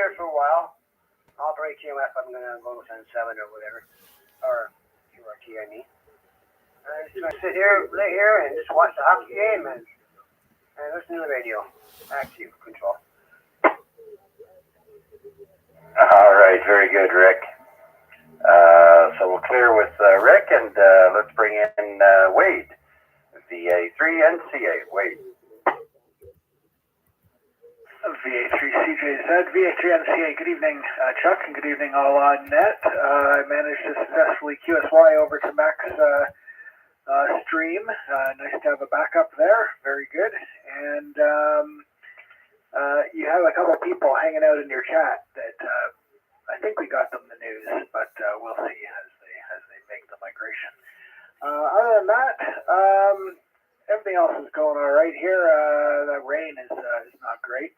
here for a while. I'll break TMF. I'm going to go send 7 or whatever. Or QRT, I mean. I'm just going to sit here, lay here, and just watch the hockey game and listen to the radio. Back to you, Control. All right, very good, Rick. So we'll clear with Rick, and let's bring in Wade, VA3NCA. Wade. VA3CJZ, VA3NCA. Good evening, Chuck, and good evening all on net. I managed to successfully QSY over to Mac's stream. Nice to have a backup there. Very good. And you have a couple of people hanging out in your chat that I think we got them the news, but we'll see as they make the migration. Other than that, everything else is going all right here. The rain is not great,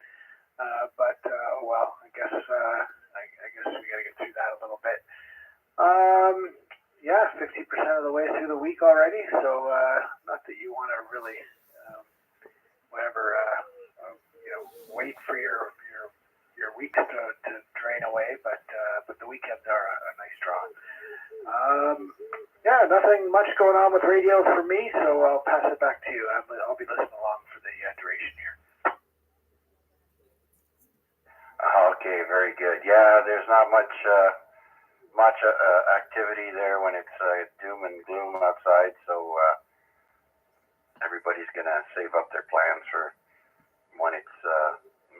but well, I guess we got to get through that a little bit. Yeah, 50% of the way through the week already, so not that you want to really wait for your weeks to drain away, but the weekends are a nice draw. Yeah, nothing much going on with radio for me, so I'll pass it back to you. I'll be listening along for the duration here. Okay, very good. Yeah, there's not much activity there when it's doom and gloom outside, so everybody's going to save up their plans for when it's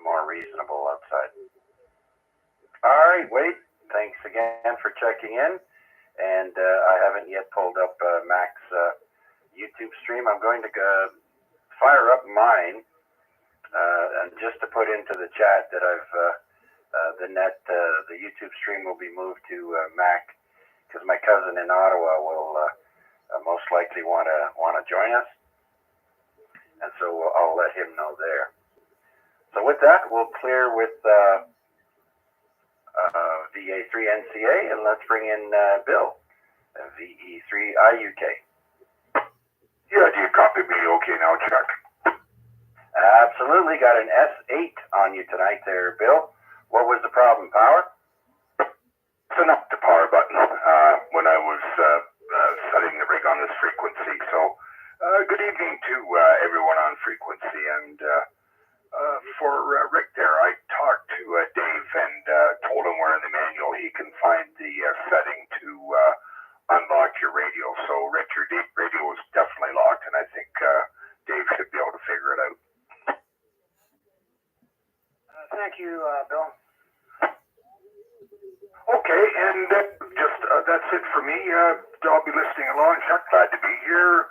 more reasonable outside. All right, Wade, thanks again for checking in. And I haven't yet pulled up Mac's YouTube stream. I'm going to fire up mine, and just to put into the chat that I've the YouTube stream will be moved to Mac, because my cousin in Ottawa will most likely want to join us, and so I'll let him know there. So with that, we'll clear with VA3NCA, and let's bring in Bill, VE3IUK. Yeah, do you copy me okay now, Chuck? Absolutely. Got an S8 on you tonight there, Bill. What was the problem, power? It's not the power button when I was setting the rig on this frequency. So good evening to everyone on frequency. And for Rick there, I talked to Dave and told him where in the manual he can find the setting to unlock your radio. So Rick, your radio is definitely locked, and I think Dave should be able to figure it out. Thank you, Bill. Okay, and just that's it for me. I'll be listening along. Chuck, glad to be here.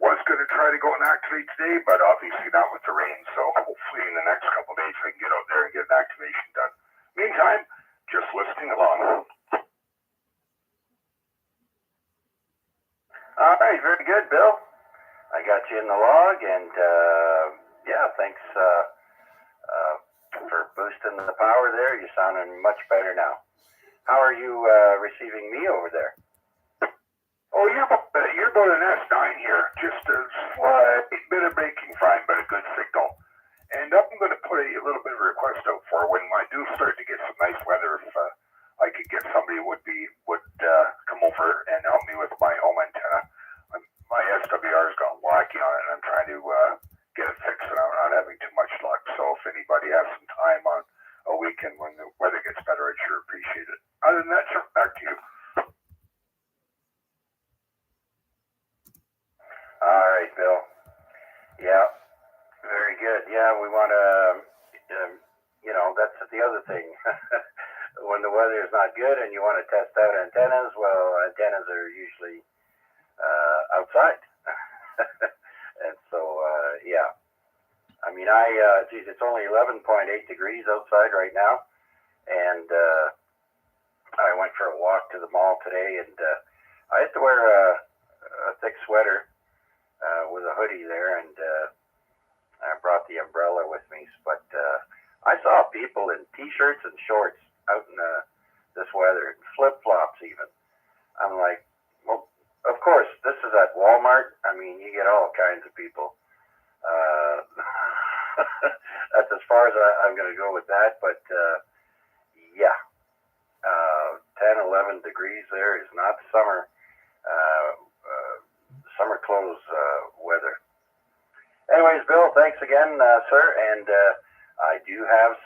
Was going to try to go and activate today, but obviously not with the rain. So hopefully in the next couple of days we can get out there and get an activation done. Meantime, just listening along. All right, very good, Bill. I got you in the log, and yeah, thanks for boosting the power there. You're sounding much better now. How are you receiving me over there? Oh, you're about an S9 here. Just a slight bit of breaking fine, but a good signal. And I'm going to put a little bit of a request out for when I do start to get some nice weather. If I could get somebody who would come over and help me with my home antenna. My SWR's got wacky on it, and I'm trying to get it fixed, and I'm not having too much luck. So if anybody has some time on a weekend when the weather gets better, I'd sure appreciate it. Other than that, Chuck, back to you. All right, Bill. Yeah, very good. Yeah, we want to, that's the other thing. When the weather is not good and you want to test out antennas, well, antennas are usually outside. And so, yeah. I mean, it's only 11.8 degrees outside right now. And I went for a walk to the mall today, and I had to wear a thick sweater with a hoodie there, and I brought the umbrella with me. But I saw people in T-shirts and shorts out in this weather, flip-flops even. I'm like, well, of course, this is at Walmart. I mean, you get all kinds of people. That's as far as I'm going to go with that. But yeah, 10, 11 degrees there is not summer, summer clothes weather. Anyways, Bill, thanks again, sir. And I do have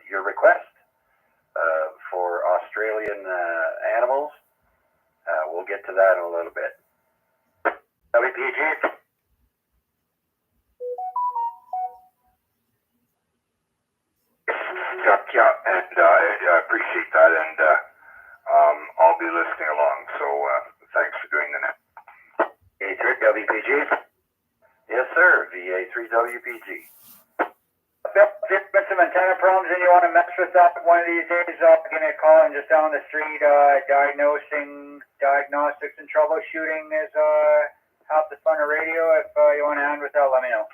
your request for Australian animals. We'll get to that in a little bit. WPG. Yeah, and I appreciate that, and I'll be listening along. So thanks for doing the net. VA3 WPG. Yes, sir. VA3WPG. Bill, if you've got some antenna problems and you want to mess with that one of these days, give me a call. I'm just down the street. Diagnostics and troubleshooting is half the fun of radio. If you want to hand with that, let me know.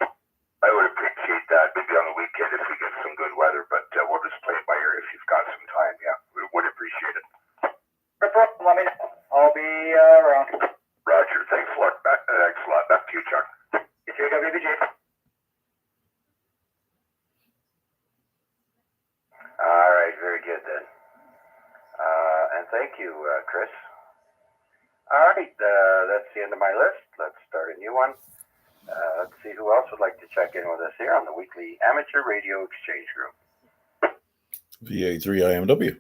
I would appreciate that. Maybe on the weekend if we get some good weather, but we'll just play it by ear if you've got some time. Yeah, we would appreciate it. No problem. Let me know. I'll be around. Roger. Thanks a lot. Thanks a lot. Back to you, Chuck. You too, WBG. All right, very good then. And thank you, Chris. All right, that's the end of my list. Let's start a new one. Let's see who else would like to check in with us here on the weekly Amateur Radio Exchange Group. VA3IMW.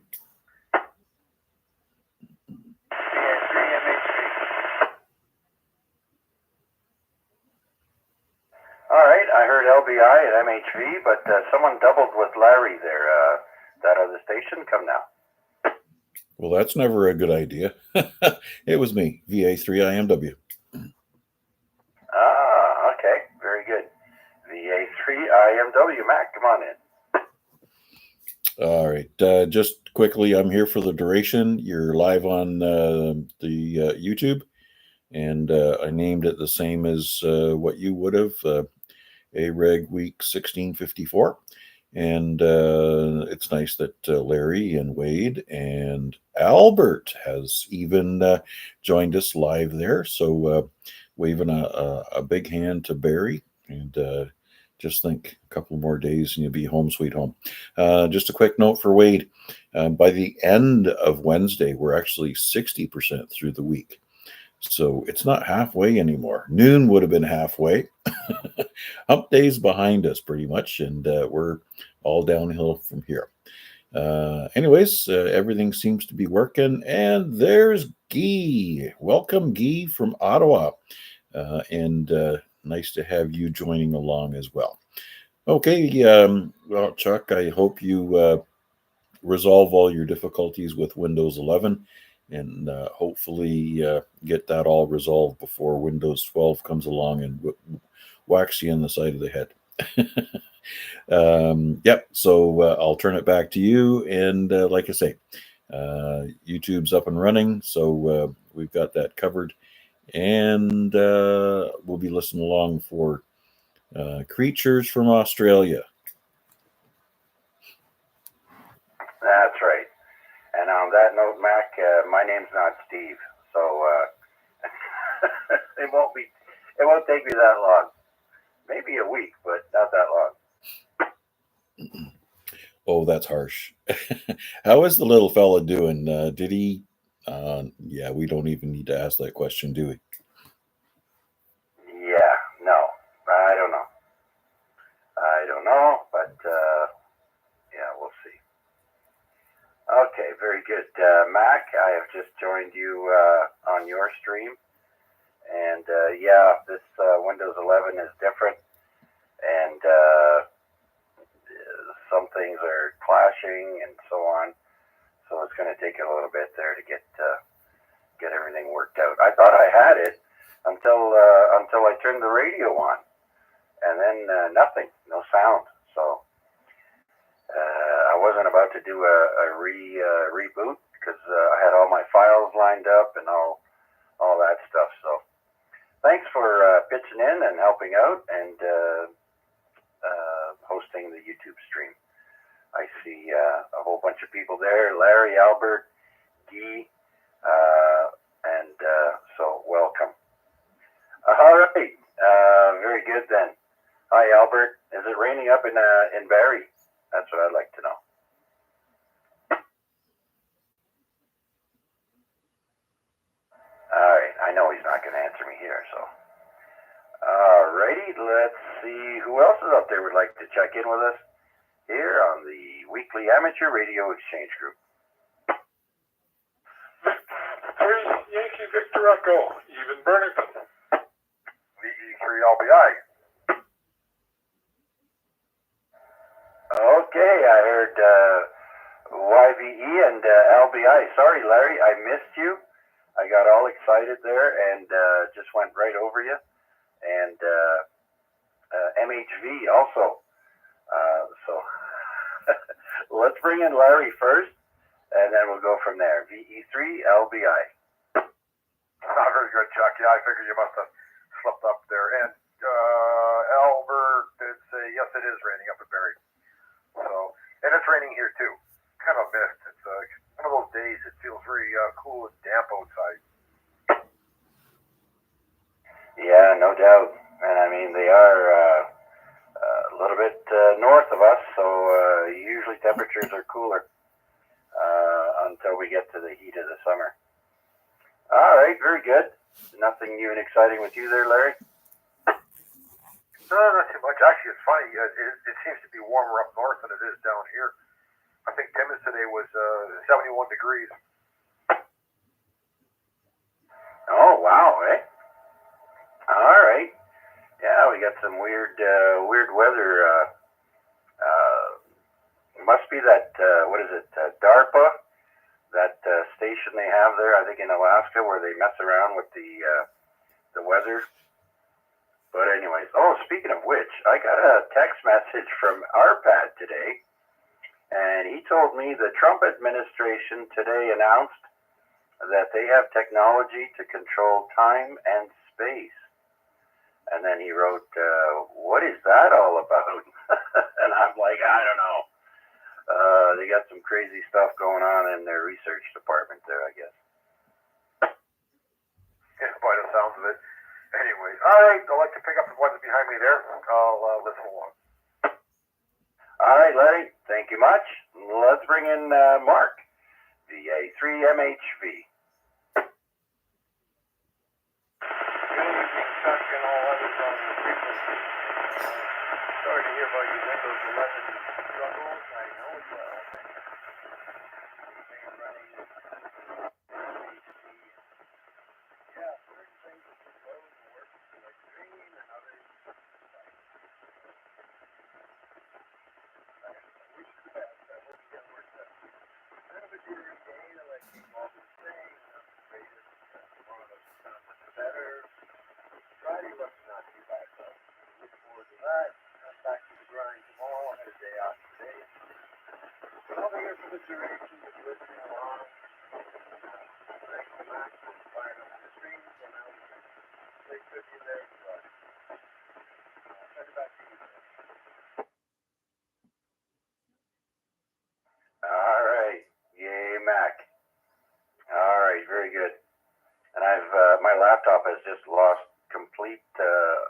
All right, I heard LBI at MHV, but someone doubled with Larry there. That other station, come now. Well, that's never a good idea. It was me, VA3IMW. Ah, okay, very good. VA3IMW, Mac, come on in. All right. Just quickly, I'm here for the duration. You're live on the YouTube, and I named it the same as what you would have, AREG Week 1654. And it's nice that Larry and Wade and Albert has even joined us live there. So waving a big hand to Barry, and just think a couple more days and you'll be home sweet home. Just a quick note for Wade. By the end of Wednesday, we're actually 60% through the week. So it's not halfway anymore. Noon would have been halfway. Hump day's behind us pretty much, and we're all downhill from here. Anyways, everything seems to be working, and there's Guy. Welcome, Guy, from Ottawa, and nice to have you joining along as well. Okay, well, Chuck, I hope you resolve all your difficulties with Windows 11, and hopefully get that all resolved before Windows 12 comes along and whacks you in the side of the head. Yep, so I'll turn it back to you. And like I say, YouTube's up and running, so we've got that covered. And we'll be listening along for creatures from Australia. That's right. And on that note, Mac, my name's not Steve, so it won't take me that long. Maybe a week, but not that long. Oh, that's harsh. How is the little fella doing? Did he? Yeah, we don't even need to ask that question, do we? Yeah, no, I don't know, but yeah, we'll see. Okay, very good. Mac, I have just joined you on your stream. And yeah, this Windows 11 is different. And some things are clashing and so on. So it's going to take a little bit there to get everything worked out. I thought I had it until I turned the radio on. And then nothing, no sound. So I wasn't about to do a reboot because I had all my files lined up and all that stuff. So thanks for pitching in and helping out and hosting the YouTube stream. I see a whole bunch of people there: Larry, Albert, Guy, and so welcome. All right, very good then. Hi, Albert. Is it raining up in Barrie? That's what I'd like to know. All right. I know he's not going to answer me here, so. Alrighty, let's see who else is out there would like to check in with us here on the weekly amateur radio exchange group. 3 Yankee Victor Echo, even Burlington. VE3 LBI. Okay, I heard YVE and LBI. Sorry, Larry, I missed you. I got all excited there and just went right over you. And MHV also. So let's bring in Larry first, and then we'll go from there. VE3 LBI. Very good, Chuck. Yeah, I figured you must have slipped up there. And Albert did say, yes, it is raining up in Barrie. So, and it's raining here too. Kind of mist. It's one of those days. It feels very cool and damp outside. Yeah, no doubt. And I mean, they are a little bit north of us, so usually temperatures are cooler until we get to the heat of the summer. All right, very good. Nothing new and exciting with you there, Larry? No, not too much. Actually, it's funny. It seems to be warmer up north than it is down here. I think Timmins today was 71 degrees. Oh, wow, eh? All right. Yeah, we got some weird weather. Must be that, what is it, DARPA, that station they have there, I think in Alaska, where they mess around with the weather. But anyways, oh, speaking of which, I got a text message from Arpad today, and he told me the Trump administration today announced that they have technology to control time and space. And then he wrote, what is that all about? And I'm like, I don't know. They got some crazy stuff going on in their research department there, I guess. Yeah, by the sounds of it. Anyways, all right. I'd like to pick up the ones behind me there. I'll listen along. All right, Larry. Thank you much. Let's bring in Mark, VA3MHV. Sorry to hear about your Windows 11 struggles. I know it's running yeah, certain things are slow to work like green and others I wish you the best. I hope you get worked out. Kind of a jittery day, like we've all been saying, not the greatest. Tomorrow doesn't sound much better. Friday looks not too bad though. Look forward to that. I'm back to the grind tomorrow. I had a day off today. I'll be here for the duration of listening along. Thanks to Max for firing up the streams, and I'll stay with you there as well. I'll send it back to you. All right. Yay, Mac. All right, very good. And I've my laptop has just lost complete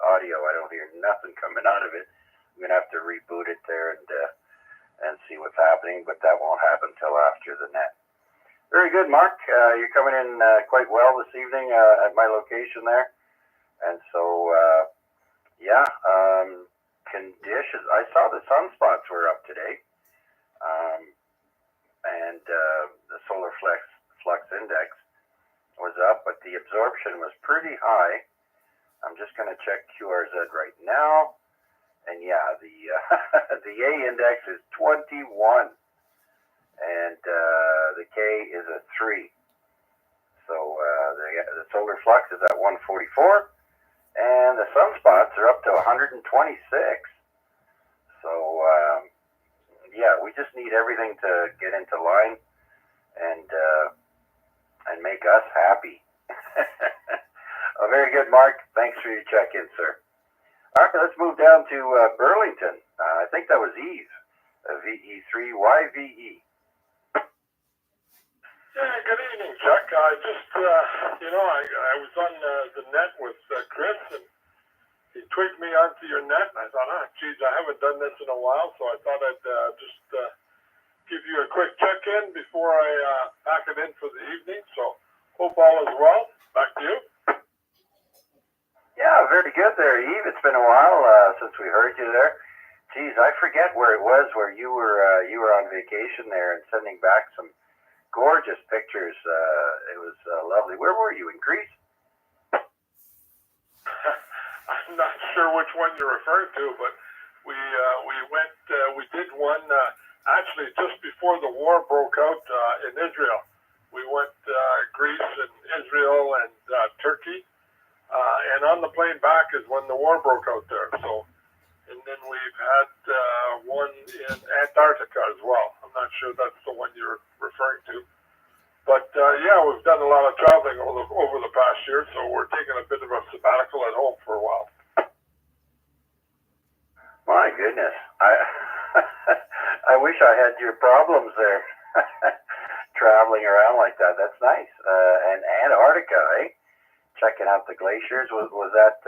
audio. I don't hear nothing coming out of it. I'm gonna have to reboot it there and see what's happening, but that won't happen till after the net. Very good, Mark. You're coming in quite well this evening at my location there, and so conditions. I saw the sunspots were up today, and the solar flux index was up, but the absorption was pretty high. I'm just going to check QRZ right now, and yeah, the the A index is 21, and the K is a 3. So the solar flux is at 144, and the sunspots are up to 126. So yeah, we just need everything to get into line and make us happy. Oh, very good, Mark. Thanks for your check-in, sir. All right, let's move down to Burlington. I think that was Eve, VE3YVE. Yeah, good evening, Chuck. I just, I was on the net with Chris, and he twigged me onto your net, and I thought, geez, I haven't done this in a while, so I thought I'd just give you a quick check-in before I pack it in for the evening. So hope all is well. Back to you. Yeah, very good there, Eve. It's been a while since we heard you there. Geez, I forget where it was where you were on vacation there and sending back some gorgeous pictures. It was lovely. Where were you, in Greece? I'm not sure which one you're referring to, but we went we did one actually just before the war broke out in Israel. We went Greece and Israel and Turkey, and on the plane back is when the war broke out there. So, and then we've had one in Antarctica as well. I'm not sure that's the one you're referring to. But yeah, we've done a lot of traveling over the past year, so we're taking a bit of a sabbatical at home for a while. My goodness, I wish I had your problems there, traveling around like that. That's nice. And Antarctica, eh? Checking out the glaciers. Was that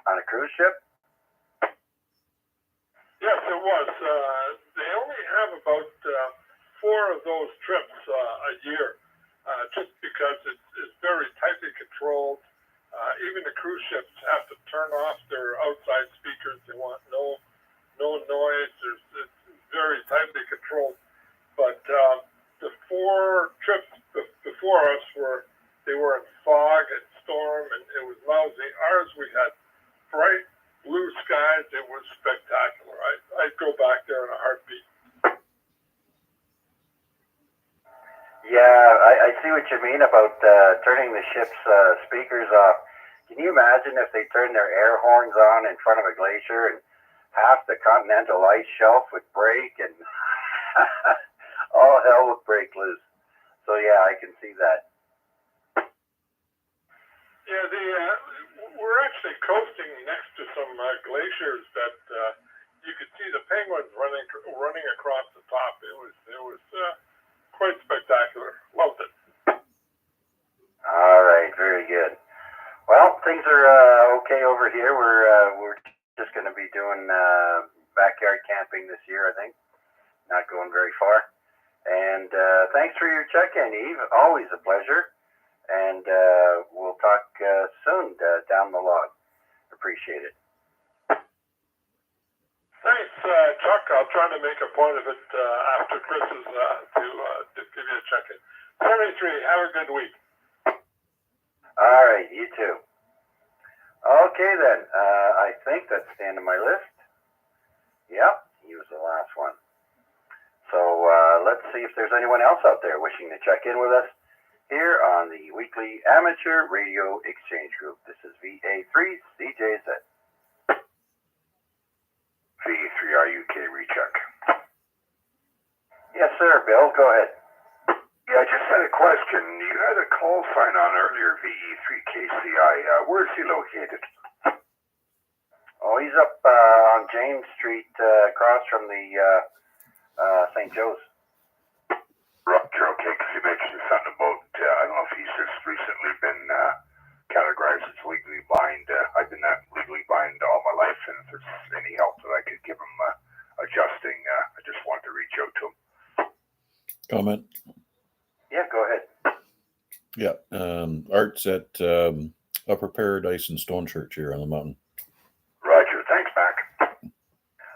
on a cruise ship? Yes, it was. They only have about 4 of those trips a year, just because it's very tightly controlled. Even the cruise ships have to turn off their outside speakers. They want no noise. It's very tightly controlled. But the 4 trips before us were in fog and storm, and it was lousy. Ours, we had bright blue skies. It was spectacular. I'd go back there in a heartbeat. Yeah, I see what you mean about turning the ship's speakers off. Can you imagine if they turned their air horns on in front of a glacier and half the continental ice shelf would break and all hell would break loose? So yeah, I can see that. Yeah, we're actually coasting next to some glaciers that you could see the penguins running across the top. It was quite spectacular. Loved it. All right, very good. Well, things are okay over here. We're just going to be doing backyard camping this year, I think. Not going very far. And thanks for your check-in, Eve. Always a pleasure. And we'll talk soon down the log. Appreciate it. Thanks, Chuck. I'll try to make a point of it after Chris's to give you a check-in. 73, have a good week. All right, you too. Okay, then. I think that's the end of my list. Yep, he was the last one. So let's see if there's anyone else out there wishing to check in with us here on the weekly Amateur Radio Exchange Group. This is VA3CJZ. VA3RUK recheck. Yes, sir, Bill. Go ahead. Yeah, I just had a question. You had a call sign on earlier, VE3KCI. Where is he located? Oh, he's up on James Street, across from the St. Joe's. Roger, okay, because you mentioned something about, I don't know if he's just recently been categorized as legally blind. I've been legally blind all my life, and if there's any help that I could give him adjusting, I just wanted to reach out to him. Comment? Yeah, go ahead. Yeah. Art's at Upper Paradise and Stone Church here on the mountain. Roger, thanks, Mac.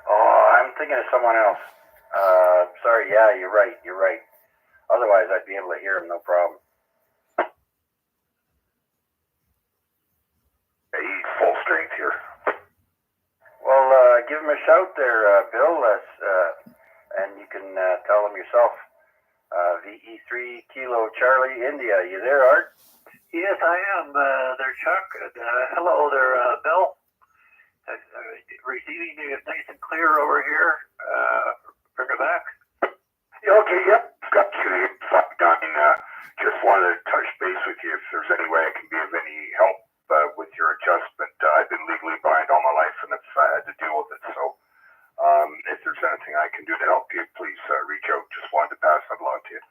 Oh, I'm thinking of someone else. Sorry, yeah, you're right. Otherwise, I'd be able to hear him, no problem. He's full strength here. Well, give him a shout there, Bill, and you can tell him yourself. VE3 Kilo Charlie India. You there, Art? Yes, I am there, Chuck. And, hello there, Bill. Receiving you nice and clear over here. Bring it back. Okay, yep, got you done. Just wanted to touch base with you if there's any way I can be of any help with your adjustment. I've been legally blind all my life, and I've had to deal with it. So if there's anything I can do to help you, please reach out. Just wanted to pass that along to you.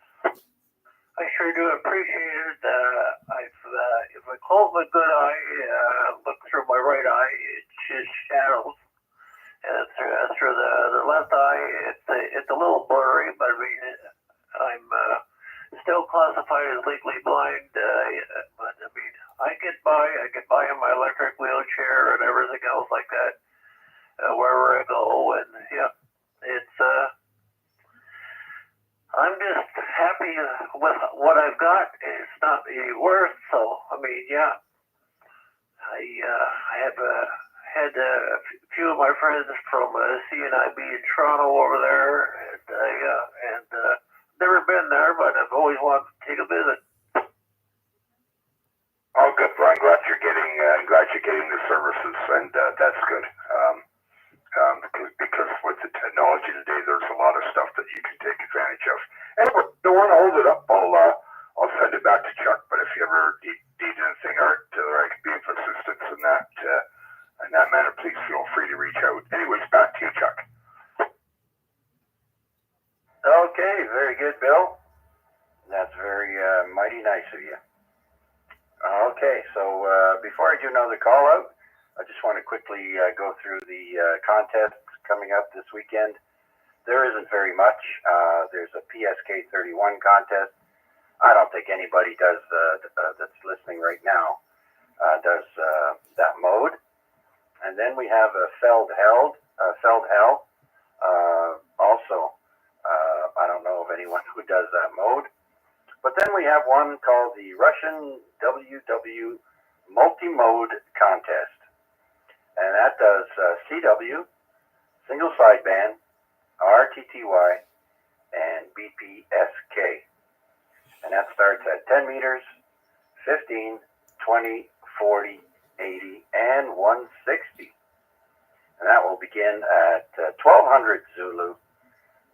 I sure do appreciate it. If I close my good eye, look through my right eye, through the left eye, it's a little blurry, but I mean, I'm still classified as legally blind. But I mean, I get by in my electric wheelchair and everything else like that wherever I go, and yeah, it's I'm just happy with what I've got. It's not any worse, so I mean, yeah, I have had a few of my friends from CNIB in Toronto over there, and never been there, but I've always wanted to take a visit. Oh, good. Well, I'm glad you're getting the services, and that's good. Because with the technology today, there's a lot of stuff that you can take advantage of. Anyway, don't want to hold it up. I'll send it back to Chuck. But if you ever need anything, Art, or I can be of assistance in that manner, please feel free to reach out. Anyways, back to you, Chuck. Okay, very good, Bill. That's very mighty nice of you. Okay, so before I do another call out, I just want to quickly go through the contests coming up this weekend. There isn't very much. There's a PSK 31 contest. I don't think anybody does that's listening right now does that mode. And then we have a Feld Hell. Also, I don't know of anyone who does that mode. But then we have one called the Russian WW Multi-Mode Contest. And that does CW, single sideband, RTTY, and BPSK. And that starts at 10 meters, 15, 20, 40, 80, and 160. And that will begin at 1200 Zulu,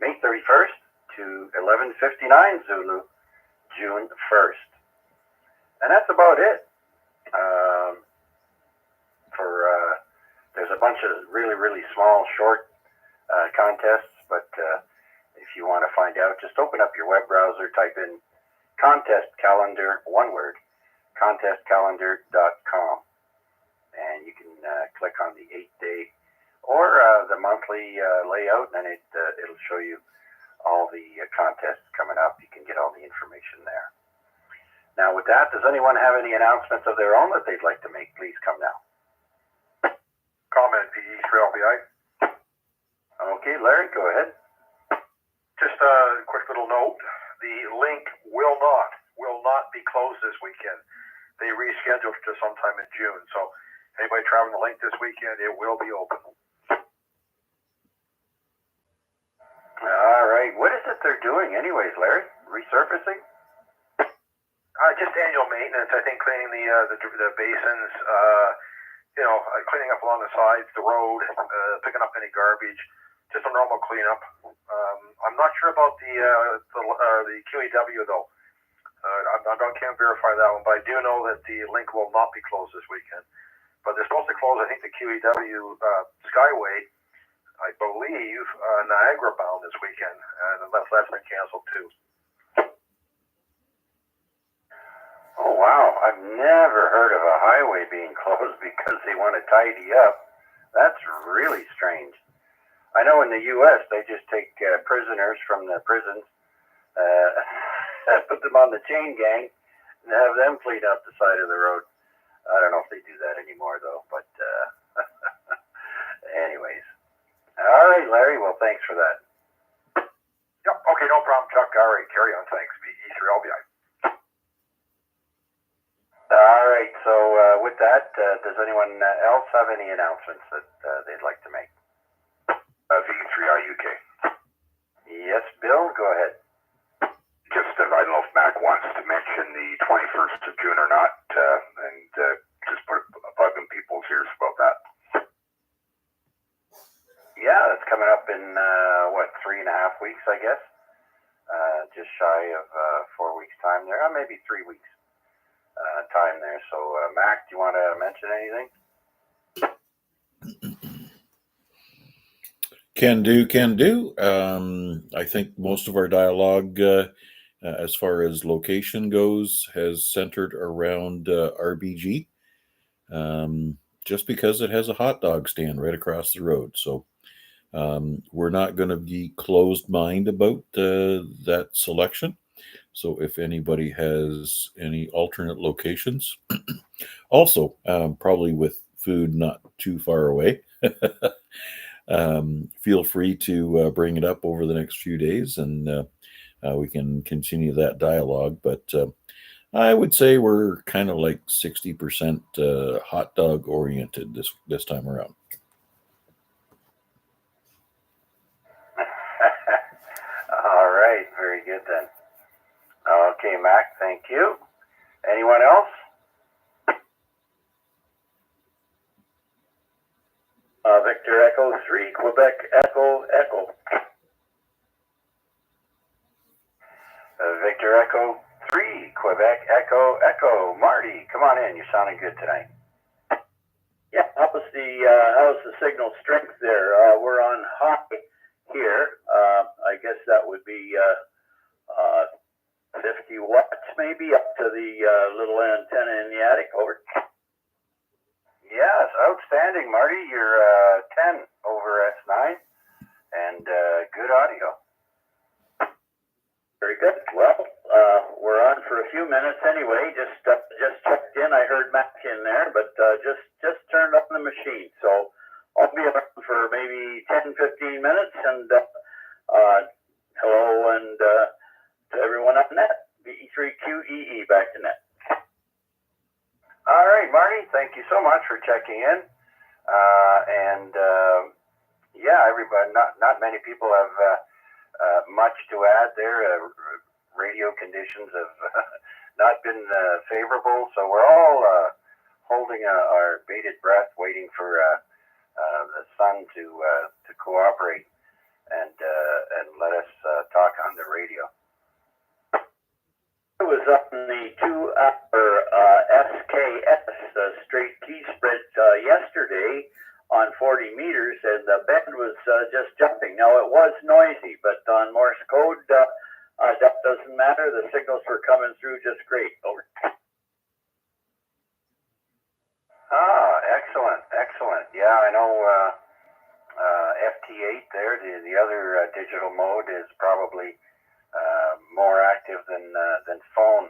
May 31st to 11:59 Zulu, June 1st. And that's about it. There's a bunch of really, really small, short contests, but if you want to find out, just open up your web browser, type in contest calendar, one word, contestcalendar.com, and you can click on the 8-day or the monthly layout, and it'll show you all the contests coming up. You can get all the information there. Now, with that, does anyone have any announcements of their own that they'd like to make? Please come now. Comment, PE for LBI. Okay, Larry, go ahead. Just a quick little note. The link will not be closed this weekend. They rescheduled to sometime in June. So anybody traveling the link this weekend, it will be open. All right. What is it they're doing anyways, Larry? Resurfacing? Just annual maintenance. I think cleaning the basins, cleaning up along the sides, the road, picking up any garbage, just a normal cleanup. I'm not sure about the QEW though. I can't verify that one, but I do know that the link will not be closed this weekend. But they're supposed to close, I think, the QEW Skyway, I believe, Niagara bound this weekend, and that's been canceled too. Oh, wow. I've never heard of a highway being closed because they want to tidy up. That's really strange. I know in the U.S. they just take prisoners from the prisons, put them on the chain gang, and have them clean up the side of the road. I don't know if they do that anymore, though, but anyways. All right, Larry. Well, thanks for that. Yep. Okay, no problem, Chuck. All right, carry on. Thanks. E3LBI. All right. So with that, does anyone else have any announcements that they'd like to make? V3IUK. Yes, Bill. Go ahead. Just I don't know if Mac wants to mention the 21st of June or not, and just put a bug in people's ears about that. Yeah, that's coming up in 3.5 weeks, I guess. Just shy of 4 weeks time there, maybe 3 weeks time there. So, Mac, do you want to mention anything? Can do. I think most of our dialogue, as far as location goes, has centered around RBG, just because it has a hot dog stand right across the road. So We're not going to be closed mind about that selection. So if anybody has any alternate locations, also probably with food not too far away, feel free to bring it up over the next few days, and we can continue that dialogue. But I would say we're kind of like 60% hot dog oriented this time around. All right, very good then. Okay, Mac, thank you. Anyone else? Victor Echo 3, Quebec Echo Echo. Victor Echo 3, Quebec Echo Echo. Marty, come on in. You're sounding good tonight. Yeah, how's the signal strength there? We're on high here. I guess that would be 50 watts maybe up to the little antenna in the attic. Over. Yes, outstanding, Marty. You're 10 over S9 and good audio. Very good. Well, we're on for a few minutes anyway. Just checked in. I heard Mac in there, but just turned on the machine. So I'll be around for maybe 10, 15 minutes. And hello and to everyone on net. VE3QEE back to net. All right, Marty. Thank you so much for checking in. Yeah, everybody. Not many people have. Much to add there. Radio conditions have not been favorable, so we're all holding our bated breath, waiting for the sun to cooperate and let us talk on the radio. I was up in the 2-hour SKS straight key sprint yesterday on 40 meters, and the band was just jumping. Now, it was noisy, but on Morse code, that doesn't matter. The signals were coming through just great. Over. Excellent. Yeah, I know FT8 there, the other digital mode is probably more active than phone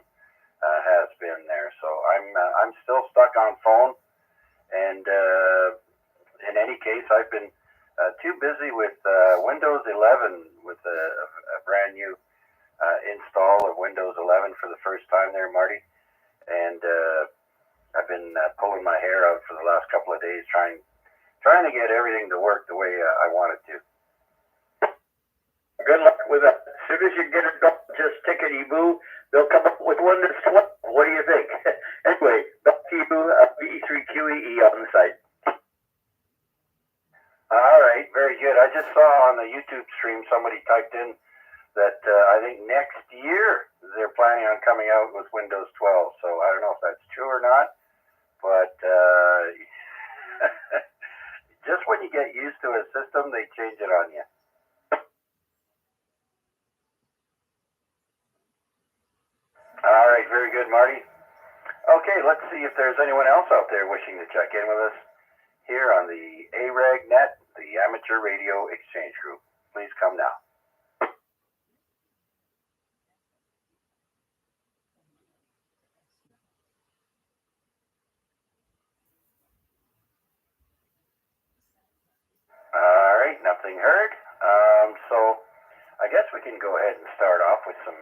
has been there. So I'm still stuck on phone, and in any case, I've been too busy with Windows 11 with a brand new install of Windows 11 for the first time there, Marty. And I've been pulling my hair out for the last couple of days trying to get everything to work the way I want it to. Good luck with that. As soon as you get it done, just tickety-boo, they'll come up with one that's 12. What do you think? Anyway, back to you, VE3QEE on the site. All right, very good. I just saw on the YouTube stream somebody typed in that I think next year they're planning on coming out with Windows 12. So I don't know if that's true or not, but just when you get used to a system, they change it on you. All right, very good, Marty. Okay, let's see if there's anyone else out there wishing to check in with us here on the AREG Net, the Amateur Radio Exchange Group. Please come now. All right, nothing heard. So I guess we can go ahead and start off with some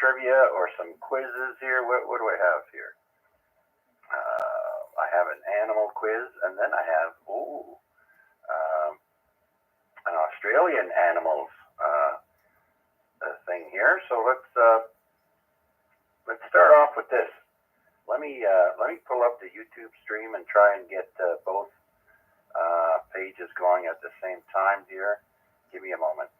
trivia or some quizzes here. What do I have here? I have an animal quiz, and then I have an Australian animals thing here. So let's start off with this. Let me pull up the YouTube stream and try and get both pages going at the same time here. Give me a moment.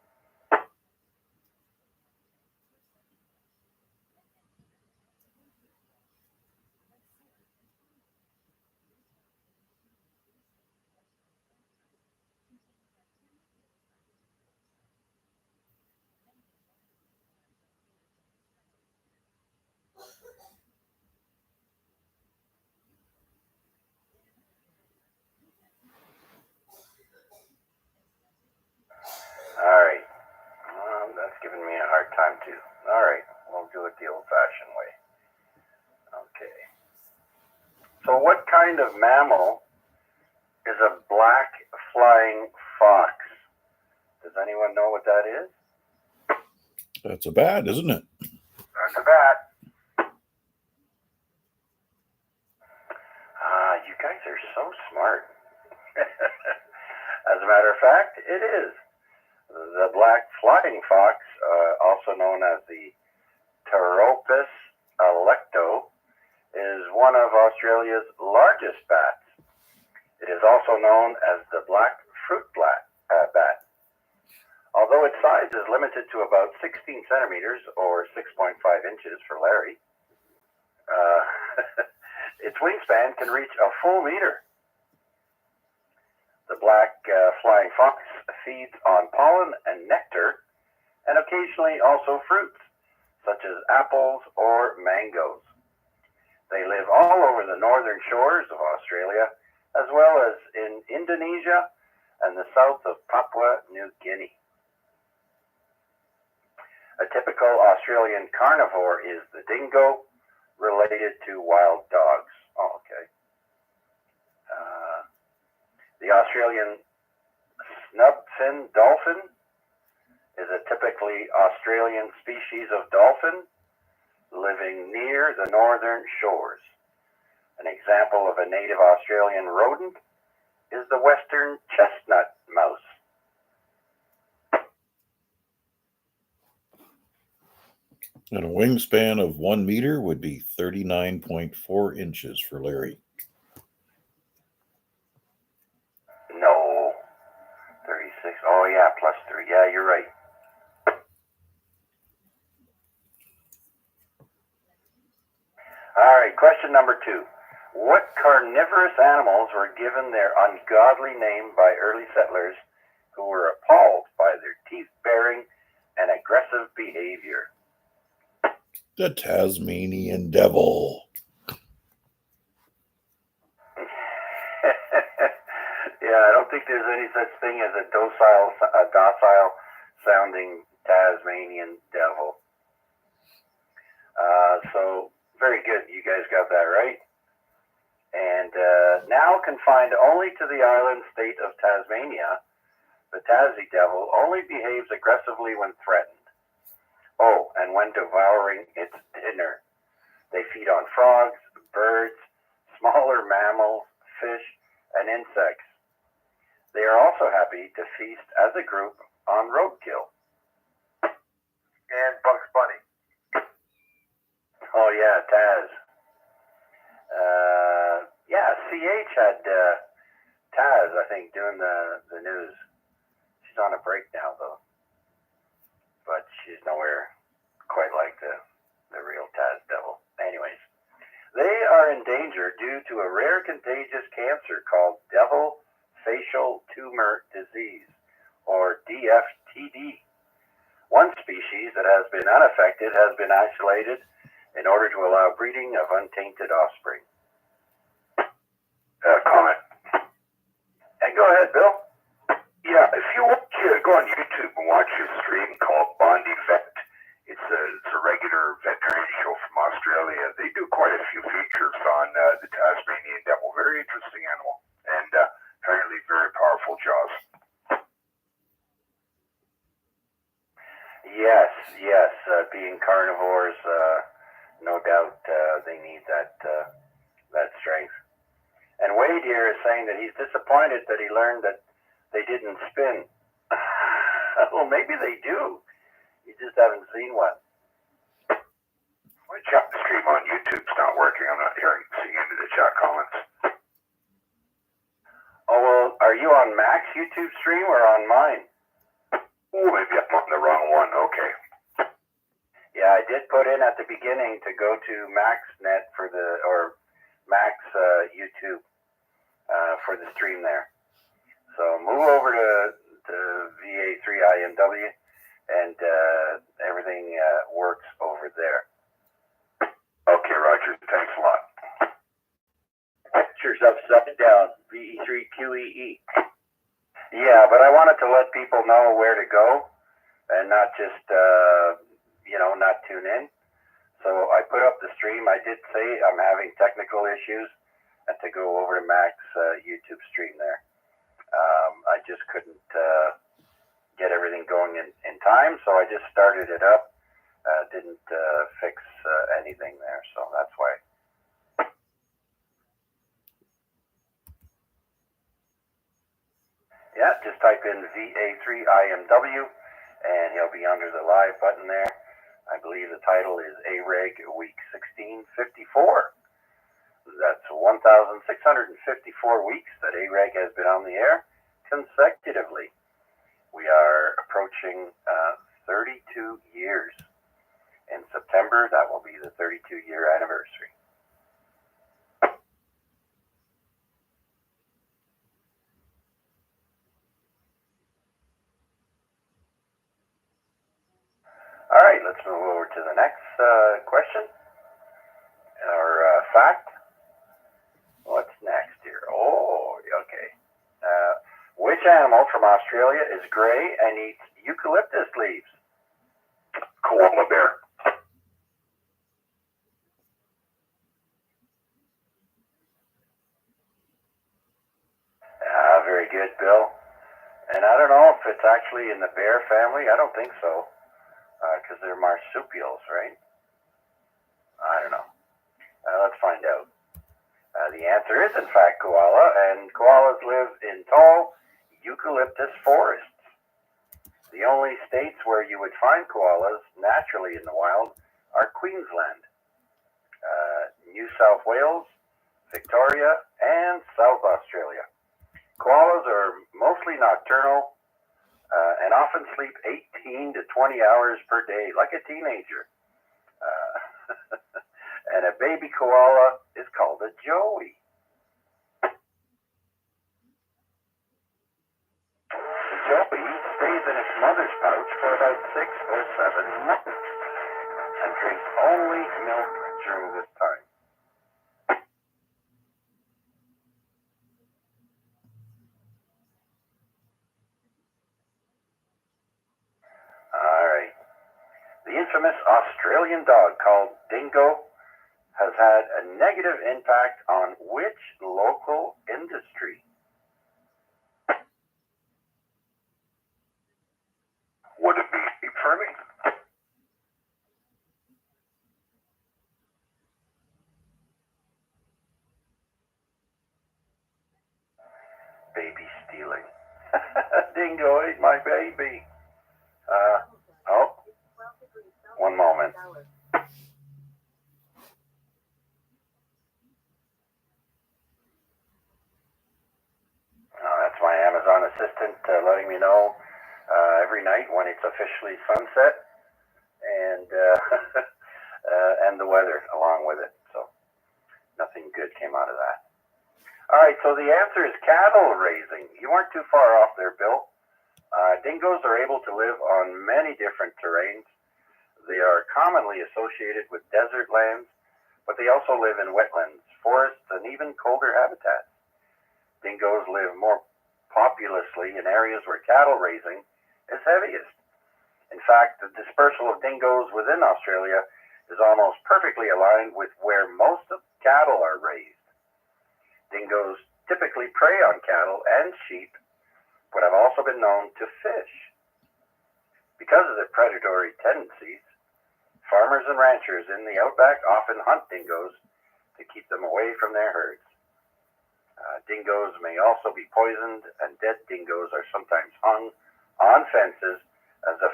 it the old-fashioned way. Okay. So what kind of mammal is a black flying fox? Does anyone know what that is? That's a bat, isn't it? That's a bat. You guys are so smart. As a matter of fact, it is. The black flying fox, also known as the Pteropus alecto, is one of Australia's largest bats. It is also known as the black fruit bat. Although its size is limited to about 16 centimeters or 6.5 inches for Larry, its wingspan can reach a full meter. The black flying fox feeds on pollen and nectar, and occasionally also fruits, such as apples or mangoes. They live all over the northern shores of Australia, as well as in Indonesia and the south of Papua New Guinea. A typical Australian carnivore is the dingo, related to wild dogs. Oh, okay. The Australian snubfin dolphin is a typically Australian species of dolphin living near the northern shores. An example of a native Australian rodent is the western chestnut mouse. And a wingspan of 1 meter would be 39.4 inches for Larry. No, 36. Oh, yeah, plus 3. Yeah, you're right. All right, question number 2. What carnivorous animals were given their ungodly name by early settlers who were appalled by their teeth-bearing and aggressive behavior? The Tasmanian devil. Yeah, I don't think there's any such thing as a docile sounding Tasmanian devil. So very good. You guys got that right. And now confined only to the island state of Tasmania, the Tassie devil only behaves aggressively when threatened. Oh, and when devouring its dinner. They feed on frogs, birds, smaller mammals, fish, and insects. They are also happy to feast as a group on roadkill. And Bugs Bunny. Oh yeah, Taz. Yeah, CH had Taz, I think, doing the news. She's on a break now, though. But she's nowhere quite like the real Taz devil. Anyways, they are in danger due to a rare contagious cancer called devil facial tumor disease, or DFTD. One species that has been unaffected has been isolated in order to allow breeding of untainted offspring. Comment. Hey, go ahead, Bill. Yeah, if you go on YouTube and watch a stream called Bondi Vet, it's a regular veterinary show from Australia. They do quite a few features on the Tasmanian devil. Very interesting animal, and apparently very powerful jaws. Yes. Being carnivores, no doubt they need that strength. And Wade here is saying that he's disappointed that he learned that they didn't spin. Well, maybe they do. You just haven't seen one. My chat stream on YouTube's not working. I'm not seeing into the chat comments. Oh, well, are you on Mac's YouTube stream or on mine? Oh, maybe I'm on the wrong one. Okay. Yeah, I did put in at the beginning to go to MaxNet or Mac's YouTube for the stream there. So move over to VA3IMW and everything works over there. Okay, Roger. Thanks a lot. Pictures upside down, VE3QEE. Yeah, but I wanted to let people know where to go and not just, not tune in. So I put up the stream. I did say I'm having technical issues and to go over to Mac's YouTube stream there. I just couldn't get everything going in time, so I just started it up. Didn't fix anything there, so that's why. Yeah, just type in VA3IMW, and he'll be under the live button there. I believe the title is AREG Week 1654. That's 1,654 weeks that AREG has been on the air consecutively. We are approaching 32 years. In September, that will be the 32-year anniversary. All right, let's move over to the next question or fact. What's next here? Oh, okay. Which animal from Australia is gray and eats eucalyptus leaves? Koala bear. Very good, Bill. And I don't know if it's actually in the bear family. I don't think so, because they're marsupials, right? I don't know. Let's find out. The answer is, in fact, koala, and koalas live in tall eucalyptus forests. The only states where you would find koalas naturally in the wild are Queensland, New South Wales, Victoria, and South Australia. Koalas are mostly nocturnal and often sleep 18 to 20 hours per day, like a teenager. And a baby koala is called a joey. The joey stays in its mother's pouch for about 6 or 7 months and drinks only milk during this time. All right. The infamous Australian dog called Dingo has had a negative impact on which local industry? Would it be sheep farming? Baby stealing. Dingo ate my baby. One moment. That's my Amazon assistant letting me know every night when it's officially sunset and and the weather along with it. So nothing good came out of that. All right, so the answer is cattle raising. You weren't too far off there, Bill. Dingoes are able to live on many different terrains. They are commonly associated with desert lands, but they also live in wetlands, forests, and even colder habitats. Dingoes live more populously in areas where cattle raising is heaviest. In fact, the dispersal of dingoes within Australia is almost perfectly aligned with where most of cattle are raised. Dingoes typically prey on cattle and sheep, but have also been known to fish. Because of their predatory tendencies, farmers and ranchers in the outback often hunt dingoes to keep them away from their herds. Dingoes may also be poisoned, and dead dingoes are sometimes hung on fences as a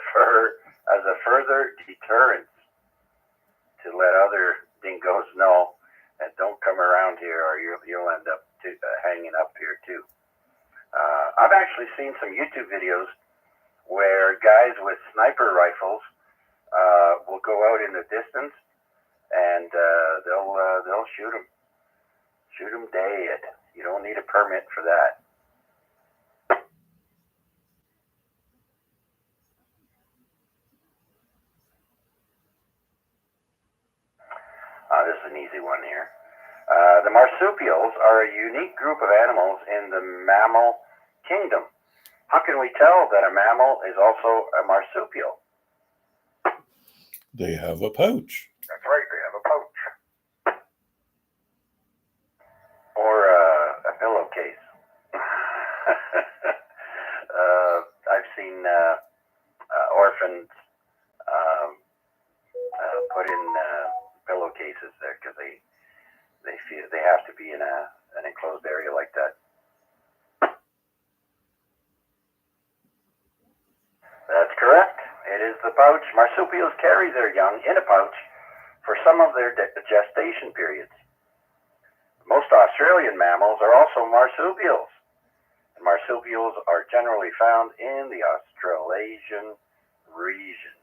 further deterrent to let other dingoes know that don't come around here or you'll end up hanging up here too. I've actually seen some YouTube videos where guys with sniper rifles will go out in the distance and they'll shoot them dead. You don't need a permit for that. This is an easy one here. The marsupials are a unique group of animals in the mammal kingdom. How can we tell that a mammal is also a marsupial? They have a pouch. That's right, they have a pouch. Or a pillowcase. I've seen orphans put in pillowcases there because they feel they have to be in an enclosed area like that. That's correct. It is the pouch. Marsupials carry their young in a pouch for some of their gestation periods. Most Australian mammals are also marsupials. And marsupials are generally found in the Australasian region.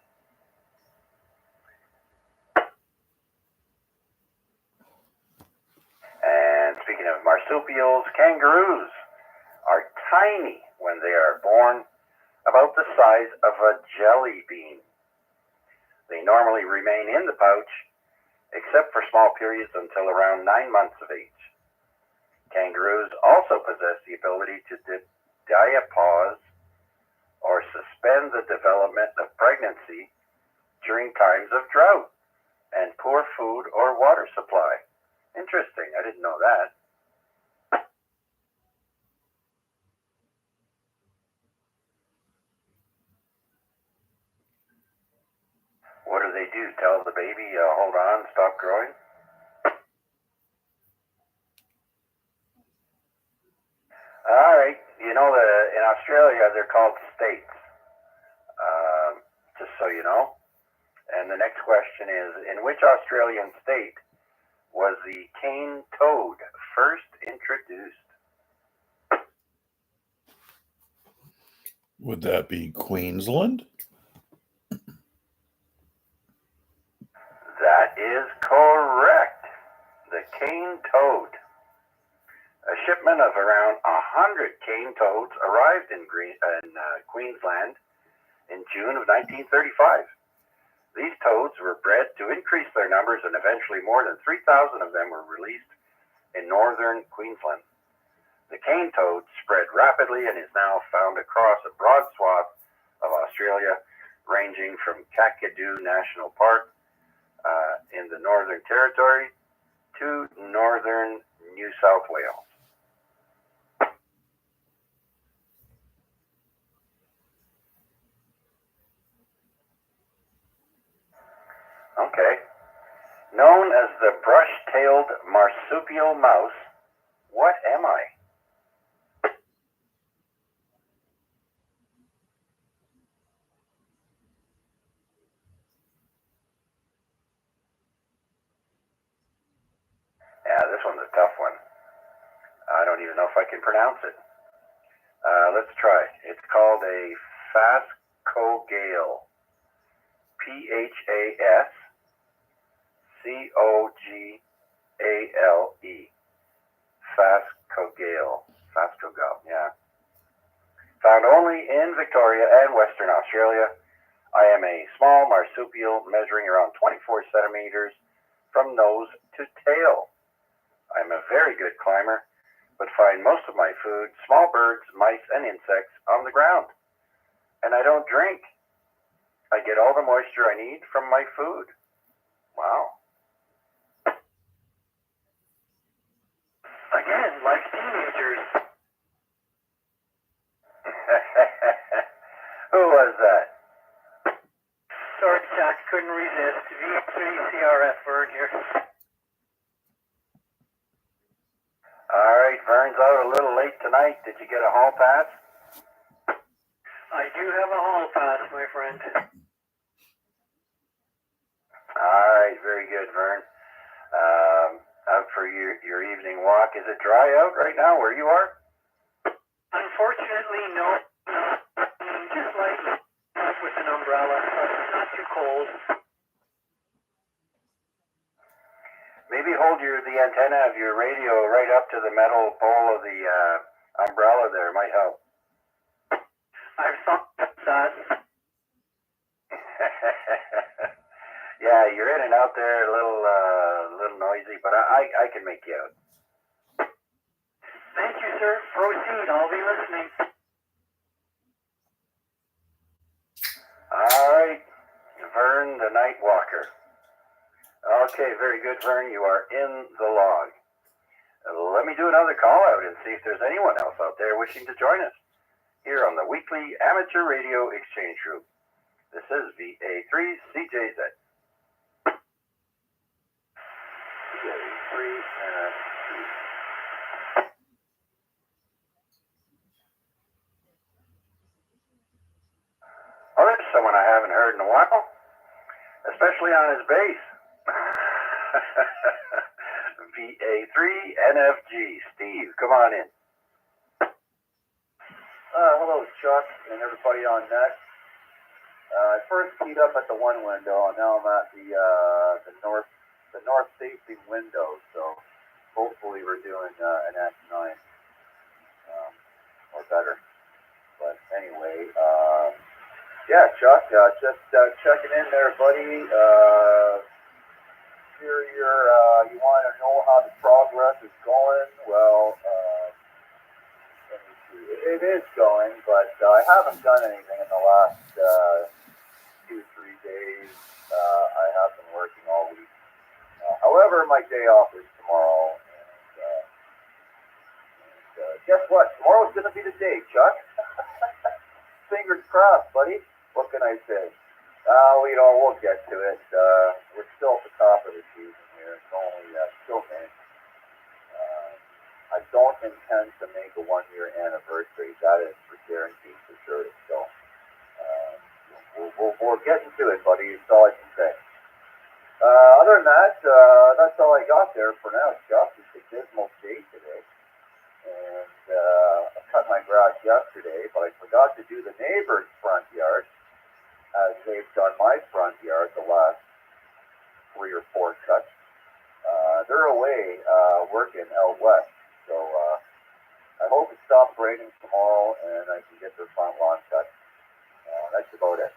And speaking of marsupials, kangaroos are tiny when they are born, about the size of a jelly bean. They normally remain in the pouch, except for small periods until around 9 months of age. Kangaroos also possess the ability to diapause or suspend the development of pregnancy during times of drought and poor food or water supply. Interesting, I didn't know that. What do they do? Tell the baby, hold on, stop growing? All right, you know, in Australia they're called states, just so you know. And the next question is, in which Australian state was the cane toad first introduced? Would that be Queensland? That is correct. The cane toad. A shipment of around 100 cane toads arrived in Queensland in June of 1935. These toads were bred to increase their numbers, and eventually more than 3,000 of them were released in northern Queensland. The cane toad spread rapidly and is now found across a broad swath of Australia, ranging from Kakadu National Park in the Northern Territory to northern New South Wales. Okay. Known as the brush-tailed marsupial mouse, what am I? Yeah, this one's a tough one. I don't even know if I can pronounce it. Let's try. It's called a phascogale. Phascogale. Phascogale, yeah. Found only in Victoria and Western Australia. I am a small marsupial measuring around 24 centimeters from nose to tail. I'm a very good climber, but find most of my food, small birds, mice, and insects, on the ground. And I don't drink. I get all the moisture I need from my food. Wow. Again, like teenagers. Who was that? Sorry, Jack, couldn't resist. V3CRF Vern here. All right, Vern's out a little late tonight. Did you get a hall pass? I do have a hall pass, my friend. All right, very good, Vern. Out for your evening walk. Is it dry out right now where you are? Unfortunately, no. Just lightly with an umbrella, but not too cold. Maybe hold the antenna of your radio right up to the metal pole of the umbrella there. Might help. I've thought that. Yeah, you're in and out there, a little noisy, but I can make you out. Thank you, sir. Proceed. I'll be listening. All right, Vern the Night Walker. Okay, very good, Vern. You are in the log. Let me do another call out and see if there's anyone else out there wishing to join us here on the weekly amateur radio exchange group. This is VA3CJZ. VA3 Oh, there's someone I haven't heard in a while, especially on his bass. VA3NFG. Steve, come on in. Hello, Chuck, and everybody on net. I first keyed up at the one window, and now I'm at the north-facing window. So hopefully we're doing an X9 or better. But anyway, yeah, Chuck, just checking in there, buddy. You want to know how the progress is going? Well, let me see. It is going, but I haven't done anything in the last 2-3 days. I have been working all week. However, my day off is tomorrow, and guess what? Tomorrow's going to be the day, Chuck. Fingers crossed, buddy. What can I say? We'll get to it. We're still at the top of the season here. It's only still May. I don't intend to make a 1-year anniversary. That is for guaranteed for sure. So we're getting to it, buddy. That's all I can say. Other than that, that's all I got there for now, Chuck. It's a dismal day today. And I cut my grass yesterday, but I forgot to do the neighbor's front yard, as they've done my front yard the last 3 or 4 cuts. They're away working out west, so I hope it stops raining tomorrow and I can get their front lawn cut. That's about it.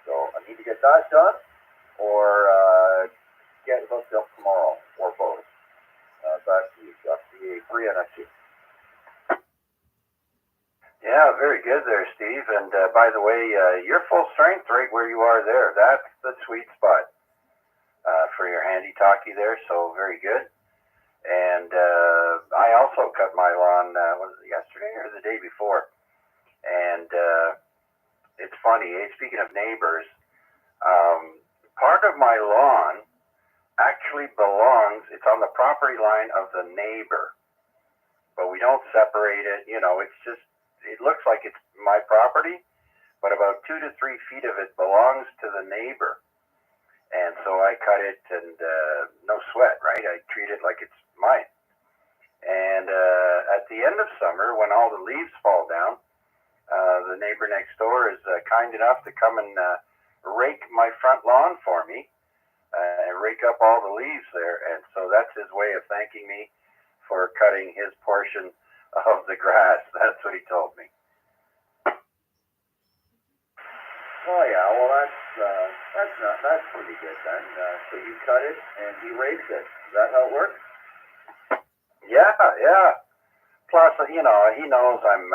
So I need to get that done or get hooked up tomorrow, or both. Back to you, Chuck. VA3 NFG. Yeah, very good there, Steve. And by the way, you're full strength right where you are there. That's the sweet spot for your handy talkie there, so very good. And I also cut my lawn, was it yesterday or the day before? And it's funny, speaking of neighbors, part of my lawn actually belongs, it's on the property line of the neighbor, but we don't separate it, it's just, it looks like it's my property, but about 2 to 3 feet of it belongs to the neighbor. And so I cut it and no sweat, right? I treat it like it's mine. And at the end of summer, when all the leaves fall down, the neighbor next door is kind enough to come and rake my front lawn for me and rake up all the leaves there. And so that's his way of thanking me for cutting his portion of the grass. That's what he told me. Oh yeah, well that's pretty good then. So you cut it and he rakes it. Is that how it works? Yeah. Plus, he knows I'm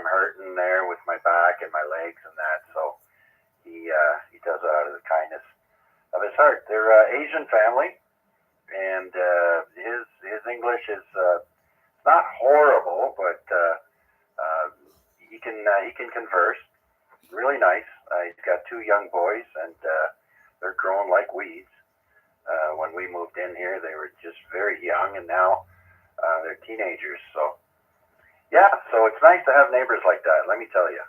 hurting there with my back and my legs and that, so he does it out of the kindness of his heart. They're Asian family, and his English is not horrible, but he can converse. Really nice. He's got 2 young boys, and they're growing like weeds. When we moved in here, they were just very young, and now they're teenagers. So, yeah, so it's nice to have neighbors like that, let me tell you.